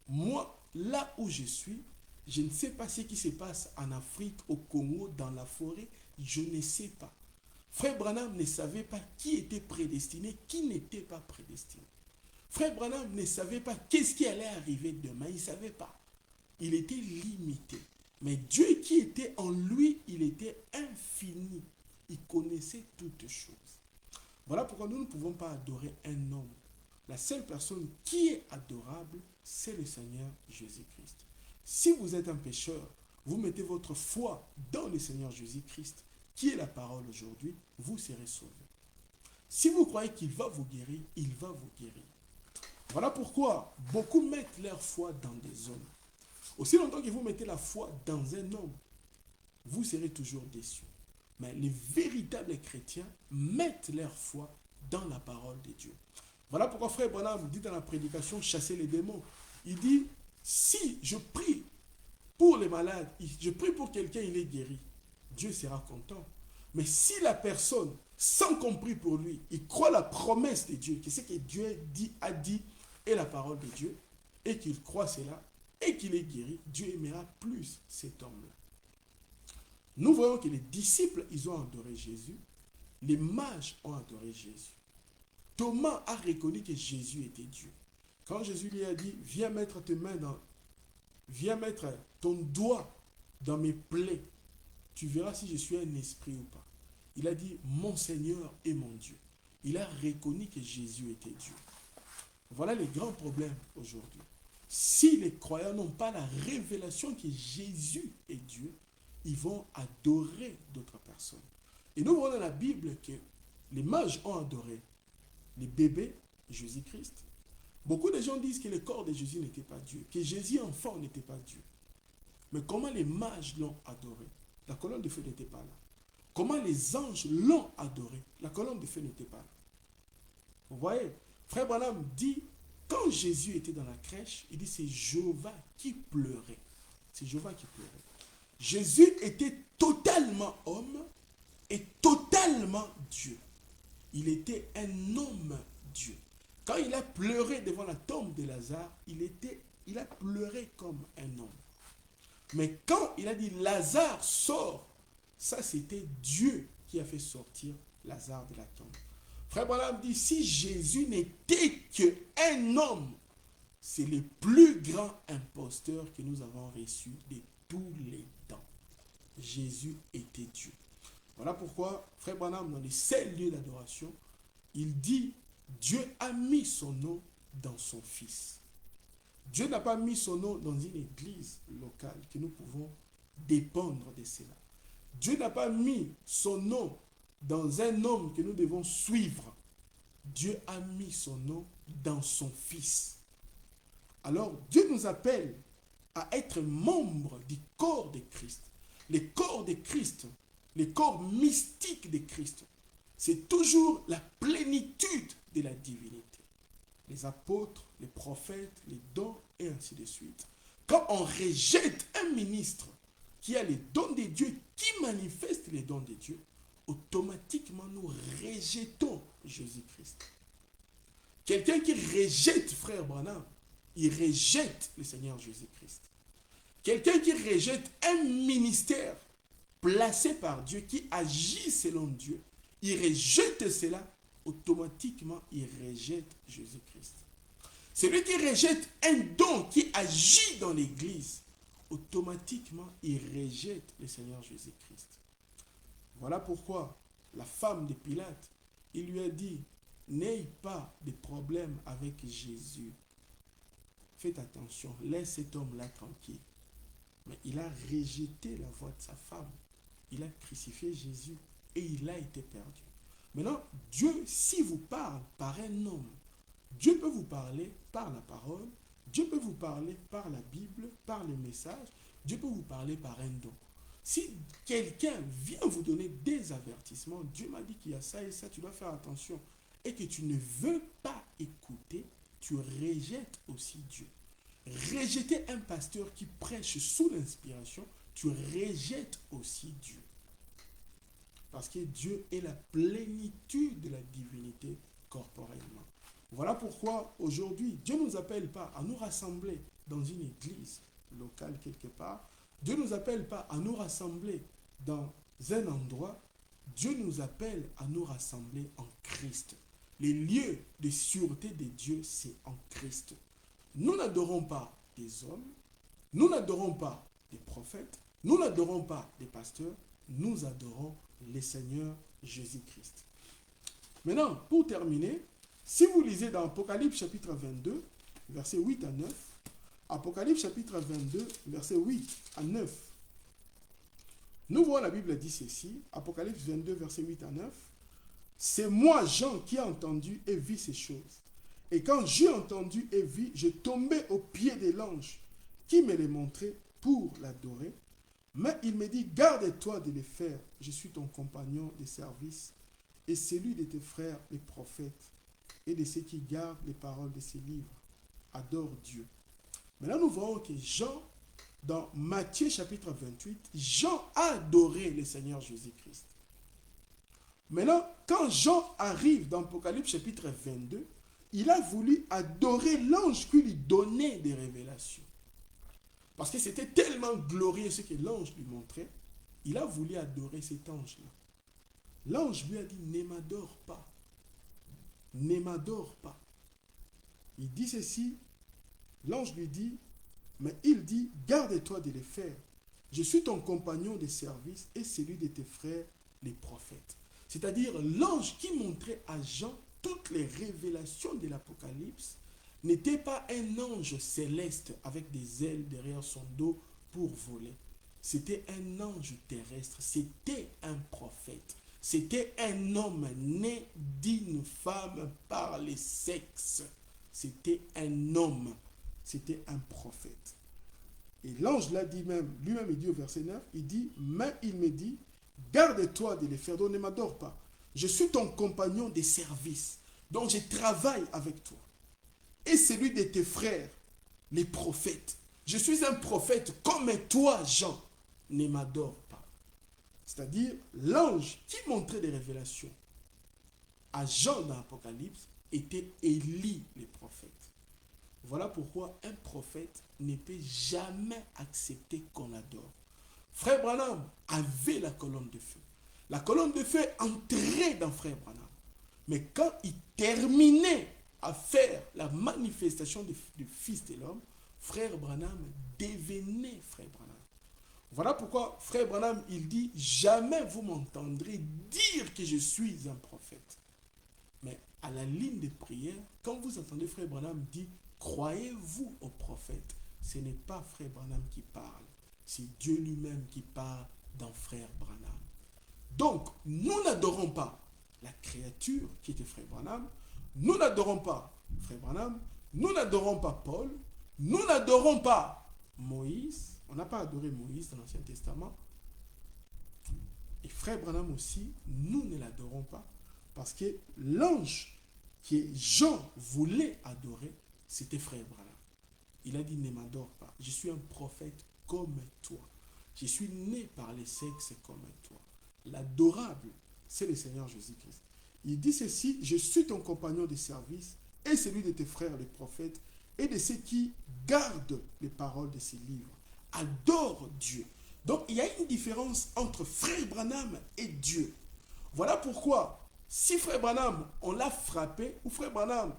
Moi, là où je suis, je ne sais pas ce qui se passe en Afrique, au Congo, dans la forêt. Je ne sais pas. Frère Branham ne savait pas qui était prédestiné, qui n'était pas prédestiné. Frère Branham ne savait pas qu'est-ce qui allait arriver demain. Il ne savait pas. Il était limité. Mais Dieu qui était en lui, il était infini. Il connaissait toutes choses. Voilà pourquoi nous ne pouvons pas adorer un homme. La seule personne qui est adorable, c'est le Seigneur Jésus-Christ. Si vous êtes un pécheur, vous mettez votre foi dans le Seigneur Jésus-Christ, qui est la parole aujourd'hui, vous serez sauvés. Si vous croyez qu'il va vous guérir, il va vous guérir. Voilà pourquoi beaucoup mettent leur foi dans des hommes. Aussi longtemps que vous mettez la foi dans un homme, vous serez toujours déçus. Mais les véritables chrétiens mettent leur foi dans la parole de Dieu. Voilà pourquoi frère Branham dit dans la prédication, chasser les démons. Il dit, si je prie pour les malades, je prie pour quelqu'un, il est guéri, Dieu sera content. Mais si la personne, sans qu'on prie pour lui, il croit la promesse de Dieu, que ce que Dieu a dit est la parole de Dieu, et qu'il croit cela, et qu'il est guéri, Dieu aimera plus cet homme-là. Nous voyons que les disciples, ils ont adoré Jésus, les mages ont adoré Jésus. Thomas a reconnu que Jésus était Dieu. Quand Jésus lui a dit, viens mettre viens mettre ton doigt dans mes plaies, tu verras si je suis un esprit ou pas. Il a dit, mon Seigneur et mon Dieu. Il a reconnu que Jésus était Dieu. Voilà les grands problèmes aujourd'hui. Si les croyants n'ont pas la révélation que Jésus est Dieu, ils vont adorer d'autres personnes. Et nous voyons dans la Bible que les mages ont adoré les bébés, Jésus-Christ. Beaucoup de gens disent que le corps de Jésus n'était pas Dieu, que Jésus enfant n'était pas Dieu. Mais comment les mages l'ont adoré? La colonne de feu n'était pas là. Comment les anges l'ont adoré? La colonne de feu n'était pas là. Vous voyez, frère Branham dit, quand Jésus était dans la crèche, il dit c'est Jéhovah qui pleurait. C'est Jéhovah qui pleurait. Jésus était totalement homme et totalement Dieu. Il était un homme Dieu. Quand il a pleuré devant la tombe de Lazare, il a pleuré comme un homme. Mais quand il a dit Lazare sort, ça c'était Dieu qui a fait sortir Lazare de la tombe. Frère Branham dit, si Jésus n'était qu'un homme, c'est le plus grand imposteur que nous avons reçu de tous les temps. Jésus était Dieu. Voilà pourquoi, frère Branham, dans les 7 lieux d'adoration, il dit, Dieu a mis son nom dans son Fils. Dieu n'a pas mis son nom dans une église locale que nous pouvons dépendre de cela. Dieu n'a pas mis son nom dans un homme que nous devons suivre. Dieu a mis son nom dans son Fils. Alors, Dieu nous appelle à être membres du corps de Christ. Le corps de Christ, le corps mystique de Christ, c'est toujours la plénitude de la divinité. Les apôtres, les prophètes, les dons et ainsi de suite. Quand on rejette un ministre qui a les dons de Dieu, qui manifeste les dons de Dieu, automatiquement nous rejetons Jésus-Christ. Quelqu'un qui rejette frère Branham, il rejette le Seigneur Jésus-Christ. Quelqu'un qui rejette un ministère placé par Dieu, qui agit selon Dieu, il rejette cela, automatiquement il rejette Jésus-Christ. Celui qui rejette un don qui agit dans l'église, automatiquement il rejette le Seigneur Jésus-Christ. Voilà pourquoi la femme de Pilate, il lui a dit, n'ayez pas de problème avec Jésus. Faites attention, laisse cet homme-là tranquille. Mais il a rejeté la voix de sa femme. Il a crucifié Jésus et il a été perdu. Maintenant, Dieu, s'il vous parle par un homme, Dieu peut vous parler par la parole, Dieu peut vous parler par la Bible, par les messages, Dieu peut vous parler par un don. Si quelqu'un vient vous donner des avertissements, Dieu m'a dit qu'il y a ça et ça, tu dois faire attention, et que tu ne veux pas écouter, tu rejettes aussi Dieu. Rejeter un pasteur qui prêche sous l'inspiration, tu rejettes aussi Dieu. Parce que Dieu est la plénitude de la divinité corporellement. Voilà pourquoi aujourd'hui, Dieu ne nous appelle pas à nous rassembler dans une église locale quelque part. Dieu ne nous appelle pas à nous rassembler dans un endroit. Dieu nous appelle à nous rassembler en Christ. Les lieux de sûreté de Dieu, c'est en Christ. Nous n'adorons pas des hommes, nous n'adorons pas des prophètes, nous n'adorons pas des pasteurs, nous adorons le Seigneur Jésus-Christ. Maintenant, pour terminer, si vous lisez dans Apocalypse chapitre 22, versets 8 à 9, Apocalypse chapitre 22, versets 8 à 9, nous voyons la Bible dit ceci, Apocalypse 22, versets 8 à 9, c'est moi, Jean, qui ai entendu et vu ces choses. Et quand j'ai entendu et vu, je tombais aux pieds de l'ange qui me les montrait pour l'adorer. Mais il me dit, garde-toi de les faire. Je suis ton compagnon de service et celui de tes frères, les prophètes, et de ceux qui gardent les paroles de ces livres adorent Dieu. Maintenant, nous voyons que Jean, dans Matthieu chapitre 28, Jean a adoré le Seigneur Jésus-Christ. Maintenant, quand Jean arrive dans Apocalypse chapitre 22, il a voulu adorer l'ange qui lui donnait des révélations. Parce que c'était tellement glorieux ce que l'ange lui montrait, il a voulu adorer cet ange-là. L'ange lui a dit, ne m'adore pas. Ne m'adore pas. Il dit ceci, l'ange lui dit, mais il dit, garde-toi de les faire. Je suis ton compagnon de service et celui de tes frères, les prophètes. C'est-à-dire, l'ange qui montrait à Jean toutes les révélations de l'Apocalypse n'était pas un ange céleste avec des ailes derrière son dos pour voler. C'était un ange terrestre, c'était un prophète. C'était un homme né d'une femme par les sexes. C'était un homme, c'était un prophète. Et l'ange l'a dit même, lui-même il dit au verset 9, il dit, mais il me dit, garde-toi de les faire, donc ne m'adore pas. Je suis ton compagnon de service, donc je travaille avec toi. Et celui de tes frères, les prophètes. Je suis un prophète comme toi, Jean, ne m'adore pas. C'est-à-dire, l'ange qui montrait des révélations à Jean dans l'Apocalypse était Élie, les prophètes. Voilà pourquoi un prophète ne peut jamais accepter qu'on adore. Frère Branham avait la colonne de feu. La colonne de feu entrait dans Frère Branham. Mais quand il terminait à faire la manifestation du Fils de l'homme, Frère Branham devenait Frère Branham. Voilà pourquoi Frère Branham, il dit, jamais vous m'entendrez dire que je suis un prophète. Mais à la ligne de prière, quand vous entendez Frère Branham dire, croyez-vous au prophète, ce n'est pas Frère Branham qui parle, c'est Dieu lui-même qui parle dans Frère Branham. Donc, nous n'adorons pas la créature qui était Frère Branham, nous n'adorons pas Frère Branham, nous n'adorons pas Paul, nous n'adorons pas Moïse, on n'a pas adoré Moïse dans l'Ancien Testament, et Frère Branham aussi, nous ne l'adorons pas, parce que l'ange que Jean voulait adorer, c'était Frère Branham. Il a dit, ne m'adore pas, je suis un prophète comme toi, je suis né par les sexes comme toi. L'adorable, c'est le Seigneur Jésus-Christ. Il dit ceci, je suis ton compagnon de service et celui de tes frères les prophètes et de ceux qui gardent les paroles de ces livres. Adore Dieu. Donc il y a une différence entre Frère Branham et Dieu. Voilà pourquoi, si Frère Branham, on l'a frappé, ou Frère Branham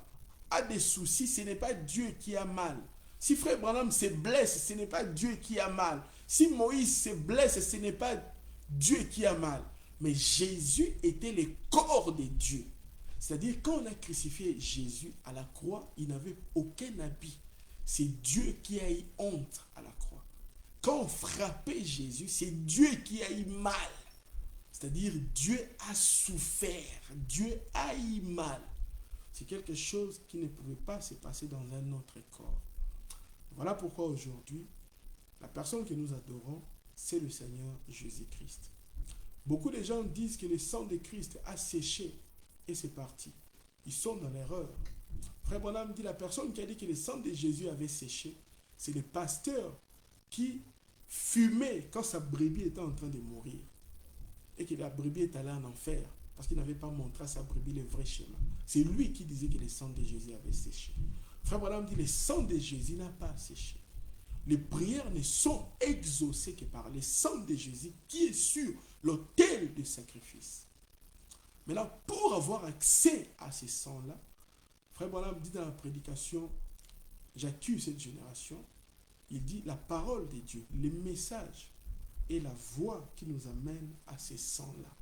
a des soucis, ce n'est pas Dieu qui a mal. Si Frère Branham se blesse, ce n'est pas Dieu qui a mal. Si Moïse se blesse, ce n'est pas Dieu qui a mal. Mais Jésus était le corps de Dieu. C'est-à-dire, quand on a crucifié Jésus à la croix, il n'avait aucun habit. C'est Dieu qui a eu honte à la croix. Quand on frappait Jésus, c'est Dieu qui a eu mal. C'est-à-dire, Dieu a souffert. Dieu a eu mal. C'est quelque chose qui ne pouvait pas se passer dans un autre corps. Voilà pourquoi aujourd'hui, la personne que nous adorons, c'est le Seigneur Jésus-Christ. Beaucoup de gens disent que le sang de Christ a séché et c'est parti. Ils sont dans l'erreur. Frère Branham dit, la personne qui a dit que le sang de Jésus avait séché, c'est le pasteur qui fumait quand sa brebis était en train de mourir. Et que la brebis est allée en enfer parce qu'il n'avait pas montré à sa brebis le vrai schéma. C'est lui qui disait que le sang de Jésus avait séché. Frère Branham dit, le sang de Jésus n'a pas séché. Les prières ne sont exaucées que par le sang de Jésus qui est sur l'autel de sacrifice. Mais là, pour avoir accès à ce sang-là, Frère Branham dit dans la prédication, j'accuse cette génération, il dit la parole de Dieu, les messages et la voix qui nous amène à ce sang-là.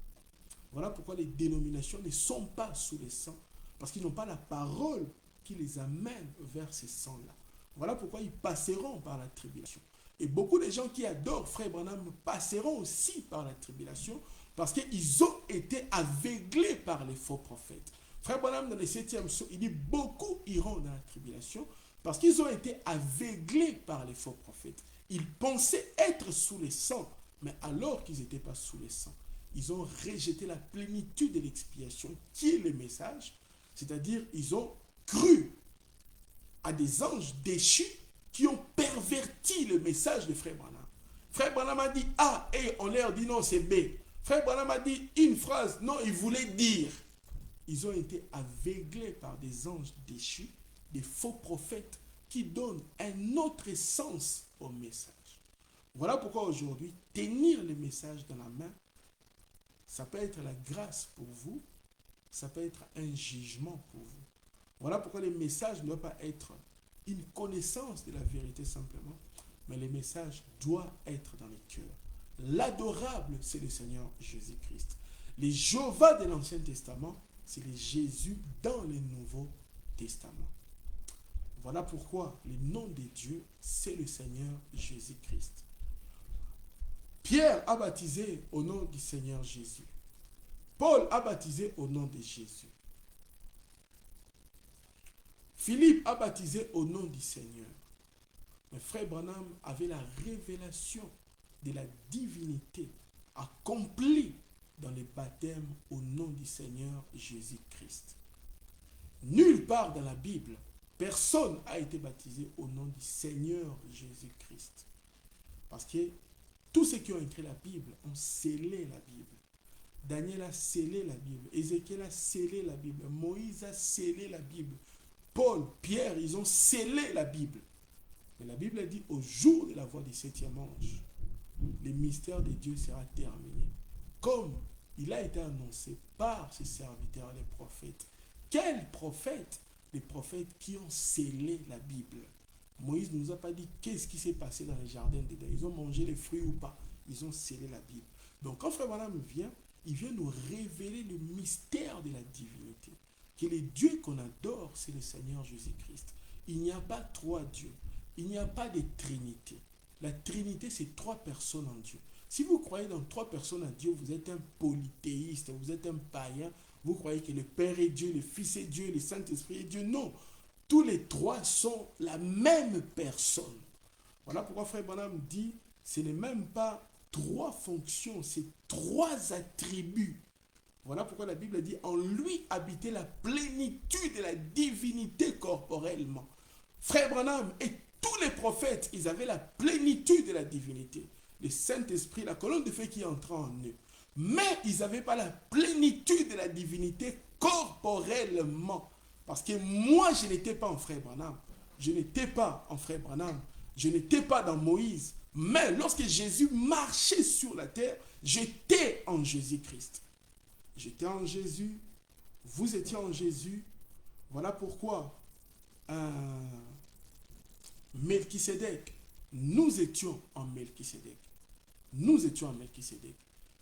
Voilà pourquoi les dénominations ne sont pas sous le sang, parce qu'ils n'ont pas la parole qui les amène vers ce sang-là. Voilà pourquoi ils passeront par la tribulation. Et beaucoup de gens qui adorent Frère Branham passeront aussi par la tribulation parce qu'ils ont été aveuglés par les faux prophètes. Frère Branham, dans le 7e psaume, il dit beaucoup iront dans la tribulation parce qu'ils ont été aveuglés par les faux prophètes. Ils pensaient être sous le sang, mais alors qu'ils n'étaient pas sous le sang. Ils ont rejeté la plénitude de l'expiation qui est le message. C'est-à-dire, ils ont cru à des anges déchus qui ont perverti le message de Frère Branham. Frère Branham a dit A et on leur dit non, c'est B. Frère Branham a dit une phrase, non, il voulait dire. Ils ont été aveuglés par des anges déchus, des faux prophètes qui donnent un autre sens au message. Voilà pourquoi aujourd'hui, tenir le message dans la main, ça peut être la grâce pour vous, ça peut être un jugement pour vous. Voilà pourquoi les messages ne doivent pas être une connaissance de la vérité simplement, mais les messages doivent être dans les cœurs. L'adorable, c'est le Seigneur Jésus-Christ. Les Jéhovah de l'Ancien Testament, c'est les Jésus dans le Nouveau Testament. Voilà pourquoi le nom de Dieu, c'est le Seigneur Jésus-Christ. Pierre a baptisé au nom du Seigneur Jésus. Paul a baptisé au nom de Jésus. Philippe a baptisé au nom du Seigneur. Mais Frère Branham avait la révélation de la divinité accomplie dans les baptêmes au nom du Seigneur Jésus-Christ. Nulle part dans la Bible, personne n'a été baptisé au nom du Seigneur Jésus-Christ. Parce que tous ceux qui ont écrit la Bible ont scellé la Bible. Daniel a scellé la Bible. Ézéchiel a scellé la Bible. Moïse a scellé la Bible. Paul, Pierre, ils ont scellé la Bible. Mais la Bible a dit au jour de la voix du 7e ange, le mystère de Dieu sera terminé. Comme il a été annoncé par ses serviteurs, les prophètes. Quels prophètes? Les prophètes qui ont scellé la Bible. Moïse ne nous a pas dit qu'est-ce qui s'est passé dans les jardins d'Éden. Ils ont mangé les fruits ou pas. Ils ont scellé la Bible. Donc quand Frère Branham vient, il vient nous révéler le mystère de la divinité. Que le Dieu qu'on adore, c'est le Seigneur Jésus-Christ. Il n'y a pas trois dieux. Il n'y a pas de Trinité. La Trinité, c'est trois personnes en Dieu. Si vous croyez dans trois personnes en Dieu, vous êtes un polythéiste, vous êtes un païen, vous croyez que le Père est Dieu, le Fils est Dieu, le Saint-Esprit est Dieu. Non, tous les trois sont la même personne. Voilà pourquoi Frère Branham dit, ce n'est même pas trois fonctions, c'est trois attributs. Voilà pourquoi la Bible dit, en lui habitait la plénitude de la divinité corporellement. Frère Branham et tous les prophètes, ils avaient la plénitude de la divinité. Le Saint-Esprit, la colonne de feu qui entra en eux. Mais ils n'avaient pas la plénitude de la divinité corporellement. Parce que moi, je n'étais pas en Frère Branham. Je n'étais pas en Frère Branham. Je n'étais pas dans Moïse. Mais lorsque Jésus marchait sur la terre, j'étais en Jésus-Christ. J'étais en Jésus. Vous étiez en Jésus. Voilà pourquoi Melchisédek, nous étions en Melchisédek. Nous étions en Melchisédek.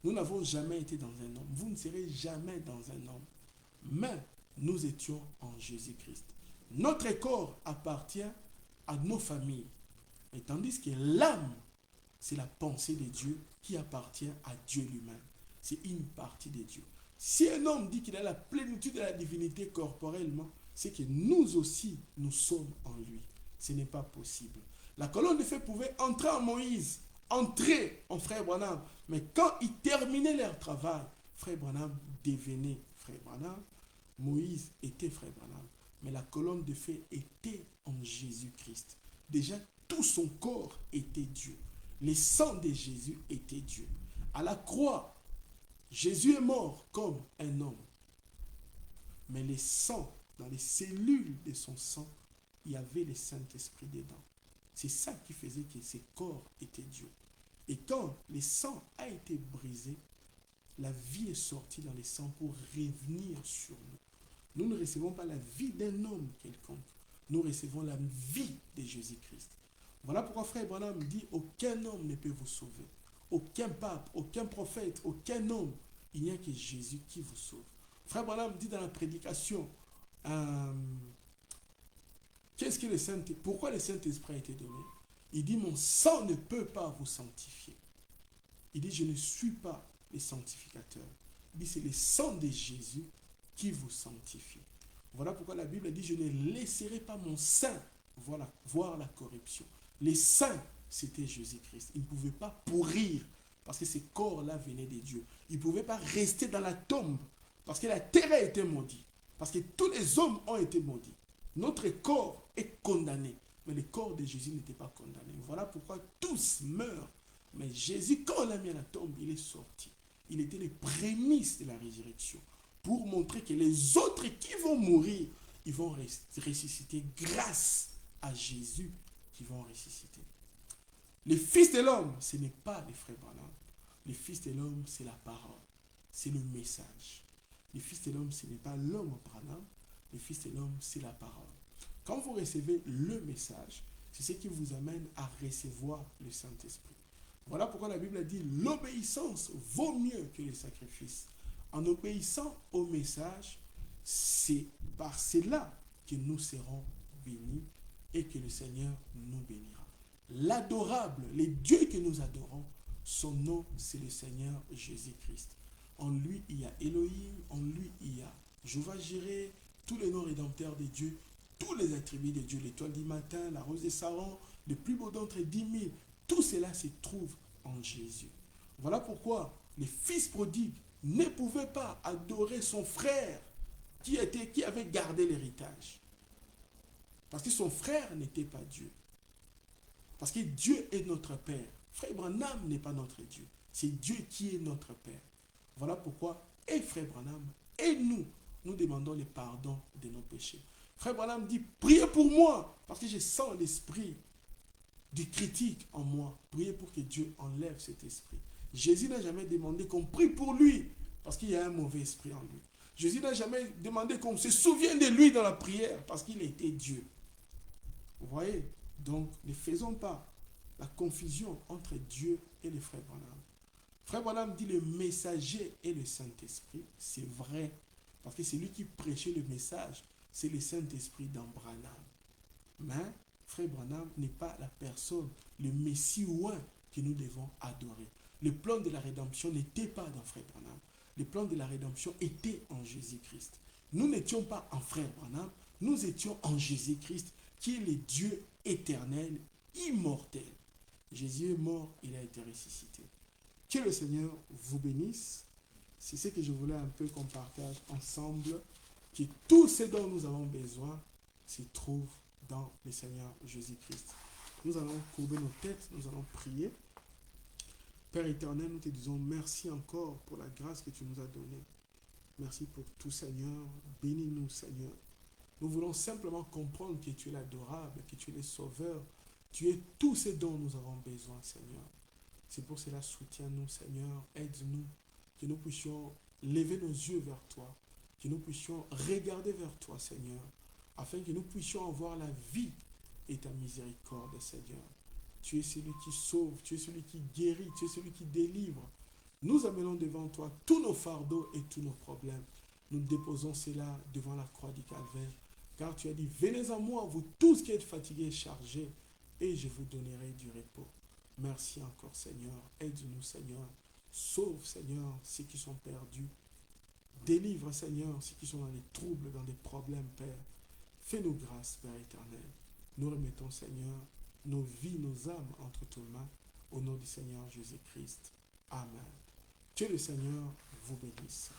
Nous n'avons jamais été dans un homme. Vous ne serez jamais dans un homme. Mais nous étions en Jésus-Christ. Notre corps appartient à nos familles. Et tandis que l'âme, c'est la pensée de Dieu qui appartient à Dieu lui-même. C'est une partie de Dieu. Si un homme dit qu'il a la plénitude de la divinité corporellement, c'est que nous aussi, nous sommes en lui. Ce n'est pas possible. La colonne de feu pouvait entrer en Moïse, entrer en Frère Branham. Mais quand ils terminaient leur travail, Frère Branham devenait Frère Branham. Moïse était Frère Branham. Mais la colonne de feu était en Jésus-Christ. Déjà, tout son corps était Dieu. Le sang de Jésus était Dieu. À la croix, Jésus est mort comme un homme. Mais le sang, dans les cellules de son sang, il y avait le Saint-Esprit dedans. C'est ça qui faisait que ses corps étaient Dieu. Et quand le sang a été brisé, la vie est sortie dans le sang pour revenir sur nous. Nous ne recevons pas la vie d'un homme quelconque. Nous recevons la vie de Jésus-Christ. Voilà pourquoi Frère Branham dit, aucun homme ne peut vous sauver. Aucun pape, aucun prophète, aucun homme. Il n'y a que Jésus qui vous sauve. Frère Branham dit dans la prédication, qu'est-ce que le Saint-Esprit, pourquoi le Saint-Esprit a été donné? Il dit, mon sang ne peut pas vous sanctifier. Il dit, je ne suis pas le sanctificateur. Il dit, c'est le sang de Jésus qui vous sanctifie. Voilà pourquoi la Bible dit, je ne laisserai pas mon sang voir la corruption. Les saints, c'était Jésus-Christ. Il ne pouvait pas pourrir parce que ces corps-là venaient de Dieu. Il ne pouvait pas rester dans la tombe parce que la terre a été maudite. Parce que tous les hommes ont été maudits. Notre corps est condamné. Mais le corps de Jésus n'était pas condamné. Voilà pourquoi tous meurent. Mais Jésus, quand on l'a mis à la tombe, il est sorti. Il était les prémices de la résurrection. Pour montrer que les autres qui vont mourir, ils vont ressusciter grâce à Jésus qui vont ressusciter. Le Fils de l'homme, ce n'est pas le frère Branham. Le Fils de l'homme, c'est la parole. C'est le message. Le Fils de l'homme, ce n'est pas l'homme Branham. Le Fils de l'homme, c'est la parole. Quand vous recevez le message, c'est ce qui vous amène à recevoir le Saint-Esprit. Voilà pourquoi la Bible a dit l'obéissance vaut mieux que le sacrifice. En obéissant au message, c'est par cela que nous serons bénis et que le Seigneur nous bénira. L'adorable, le Dieu que nous adorons, son nom, c'est le Seigneur Jésus-Christ. En lui, il y a Elohim, en lui, il y a Jéhovah Jireh, tous les noms rédempteurs de Dieu, tous les attributs de Dieu, l'étoile du matin, la rose de Saron, le plus beau d'entre 10 000, tout cela se trouve en Jésus. Voilà pourquoi le fils prodigue ne pouvait pas adorer son frère qui avait gardé l'héritage. Parce que son frère n'était pas Dieu. Parce que Dieu est notre Père. Frère Branham n'est pas notre Dieu. C'est Dieu qui est notre Père. Voilà pourquoi, et Frère Branham, et nous demandons le pardon de nos péchés. Frère Branham dit, priez pour moi, parce que je sens l'esprit du critique en moi. Priez pour que Dieu enlève cet esprit. Jésus n'a jamais demandé qu'on prie pour lui, parce qu'il y a un mauvais esprit en lui. Jésus n'a jamais demandé qu'on se souvienne de lui dans la prière, parce qu'il était Dieu. Vous voyez? Donc, ne faisons pas la confusion entre Dieu et le frère Branham. Frère Branham dit le messager et le Saint-Esprit. C'est vrai, parce que c'est lui qui prêchait le message. C'est le Saint-Esprit dans Branham. Mais frère Branham n'est pas la personne, le Messie oint que nous devons adorer. Le plan de la rédemption n'était pas dans frère Branham. Le plan de la rédemption était en Jésus-Christ. Nous n'étions pas en frère Branham, nous étions en Jésus-Christ, qui est le Dieu éternel, immortel. Jésus est mort, il a été ressuscité. Que le Seigneur vous bénisse. C'est ce que je voulais un peu qu'on partage ensemble, que tout ce dont nous avons besoin se trouve dans le Seigneur Jésus-Christ. Nous allons courber nos têtes, nous allons prier. Père éternel, nous te disons merci encore pour la grâce que tu nous as donnée. Merci pour tout, Seigneur. Bénis-nous, Seigneur. Nous voulons simplement comprendre que tu es l'adorable, que tu es le sauveur. Tu es tout ce dont nous avons besoin, Seigneur. C'est pour cela, soutiens-nous, Seigneur. Aide-nous, que nous puissions lever nos yeux vers toi, que nous puissions regarder vers toi, Seigneur, afin que nous puissions avoir la vie et ta miséricorde, Seigneur. Tu es celui qui sauve, tu es celui qui guérit, tu es celui qui délivre. Nous amenons devant toi tous nos fardeaux et tous nos problèmes. Nous déposons cela devant la croix du Calvaire, car tu as dit, venez à moi, vous tous qui êtes fatigués et chargés, et je vous donnerai du repos. Merci encore, Seigneur. Aide-nous, Seigneur. Sauve, Seigneur, ceux qui sont perdus. Délivre, Seigneur, ceux qui sont dans les troubles, dans les problèmes, Père. Fais-nous grâce, Père éternel. Nous remettons, Seigneur, nos vies, nos âmes entre tes mains, au nom du Seigneur Jésus-Christ. Amen. Que le Seigneur vous bénisse.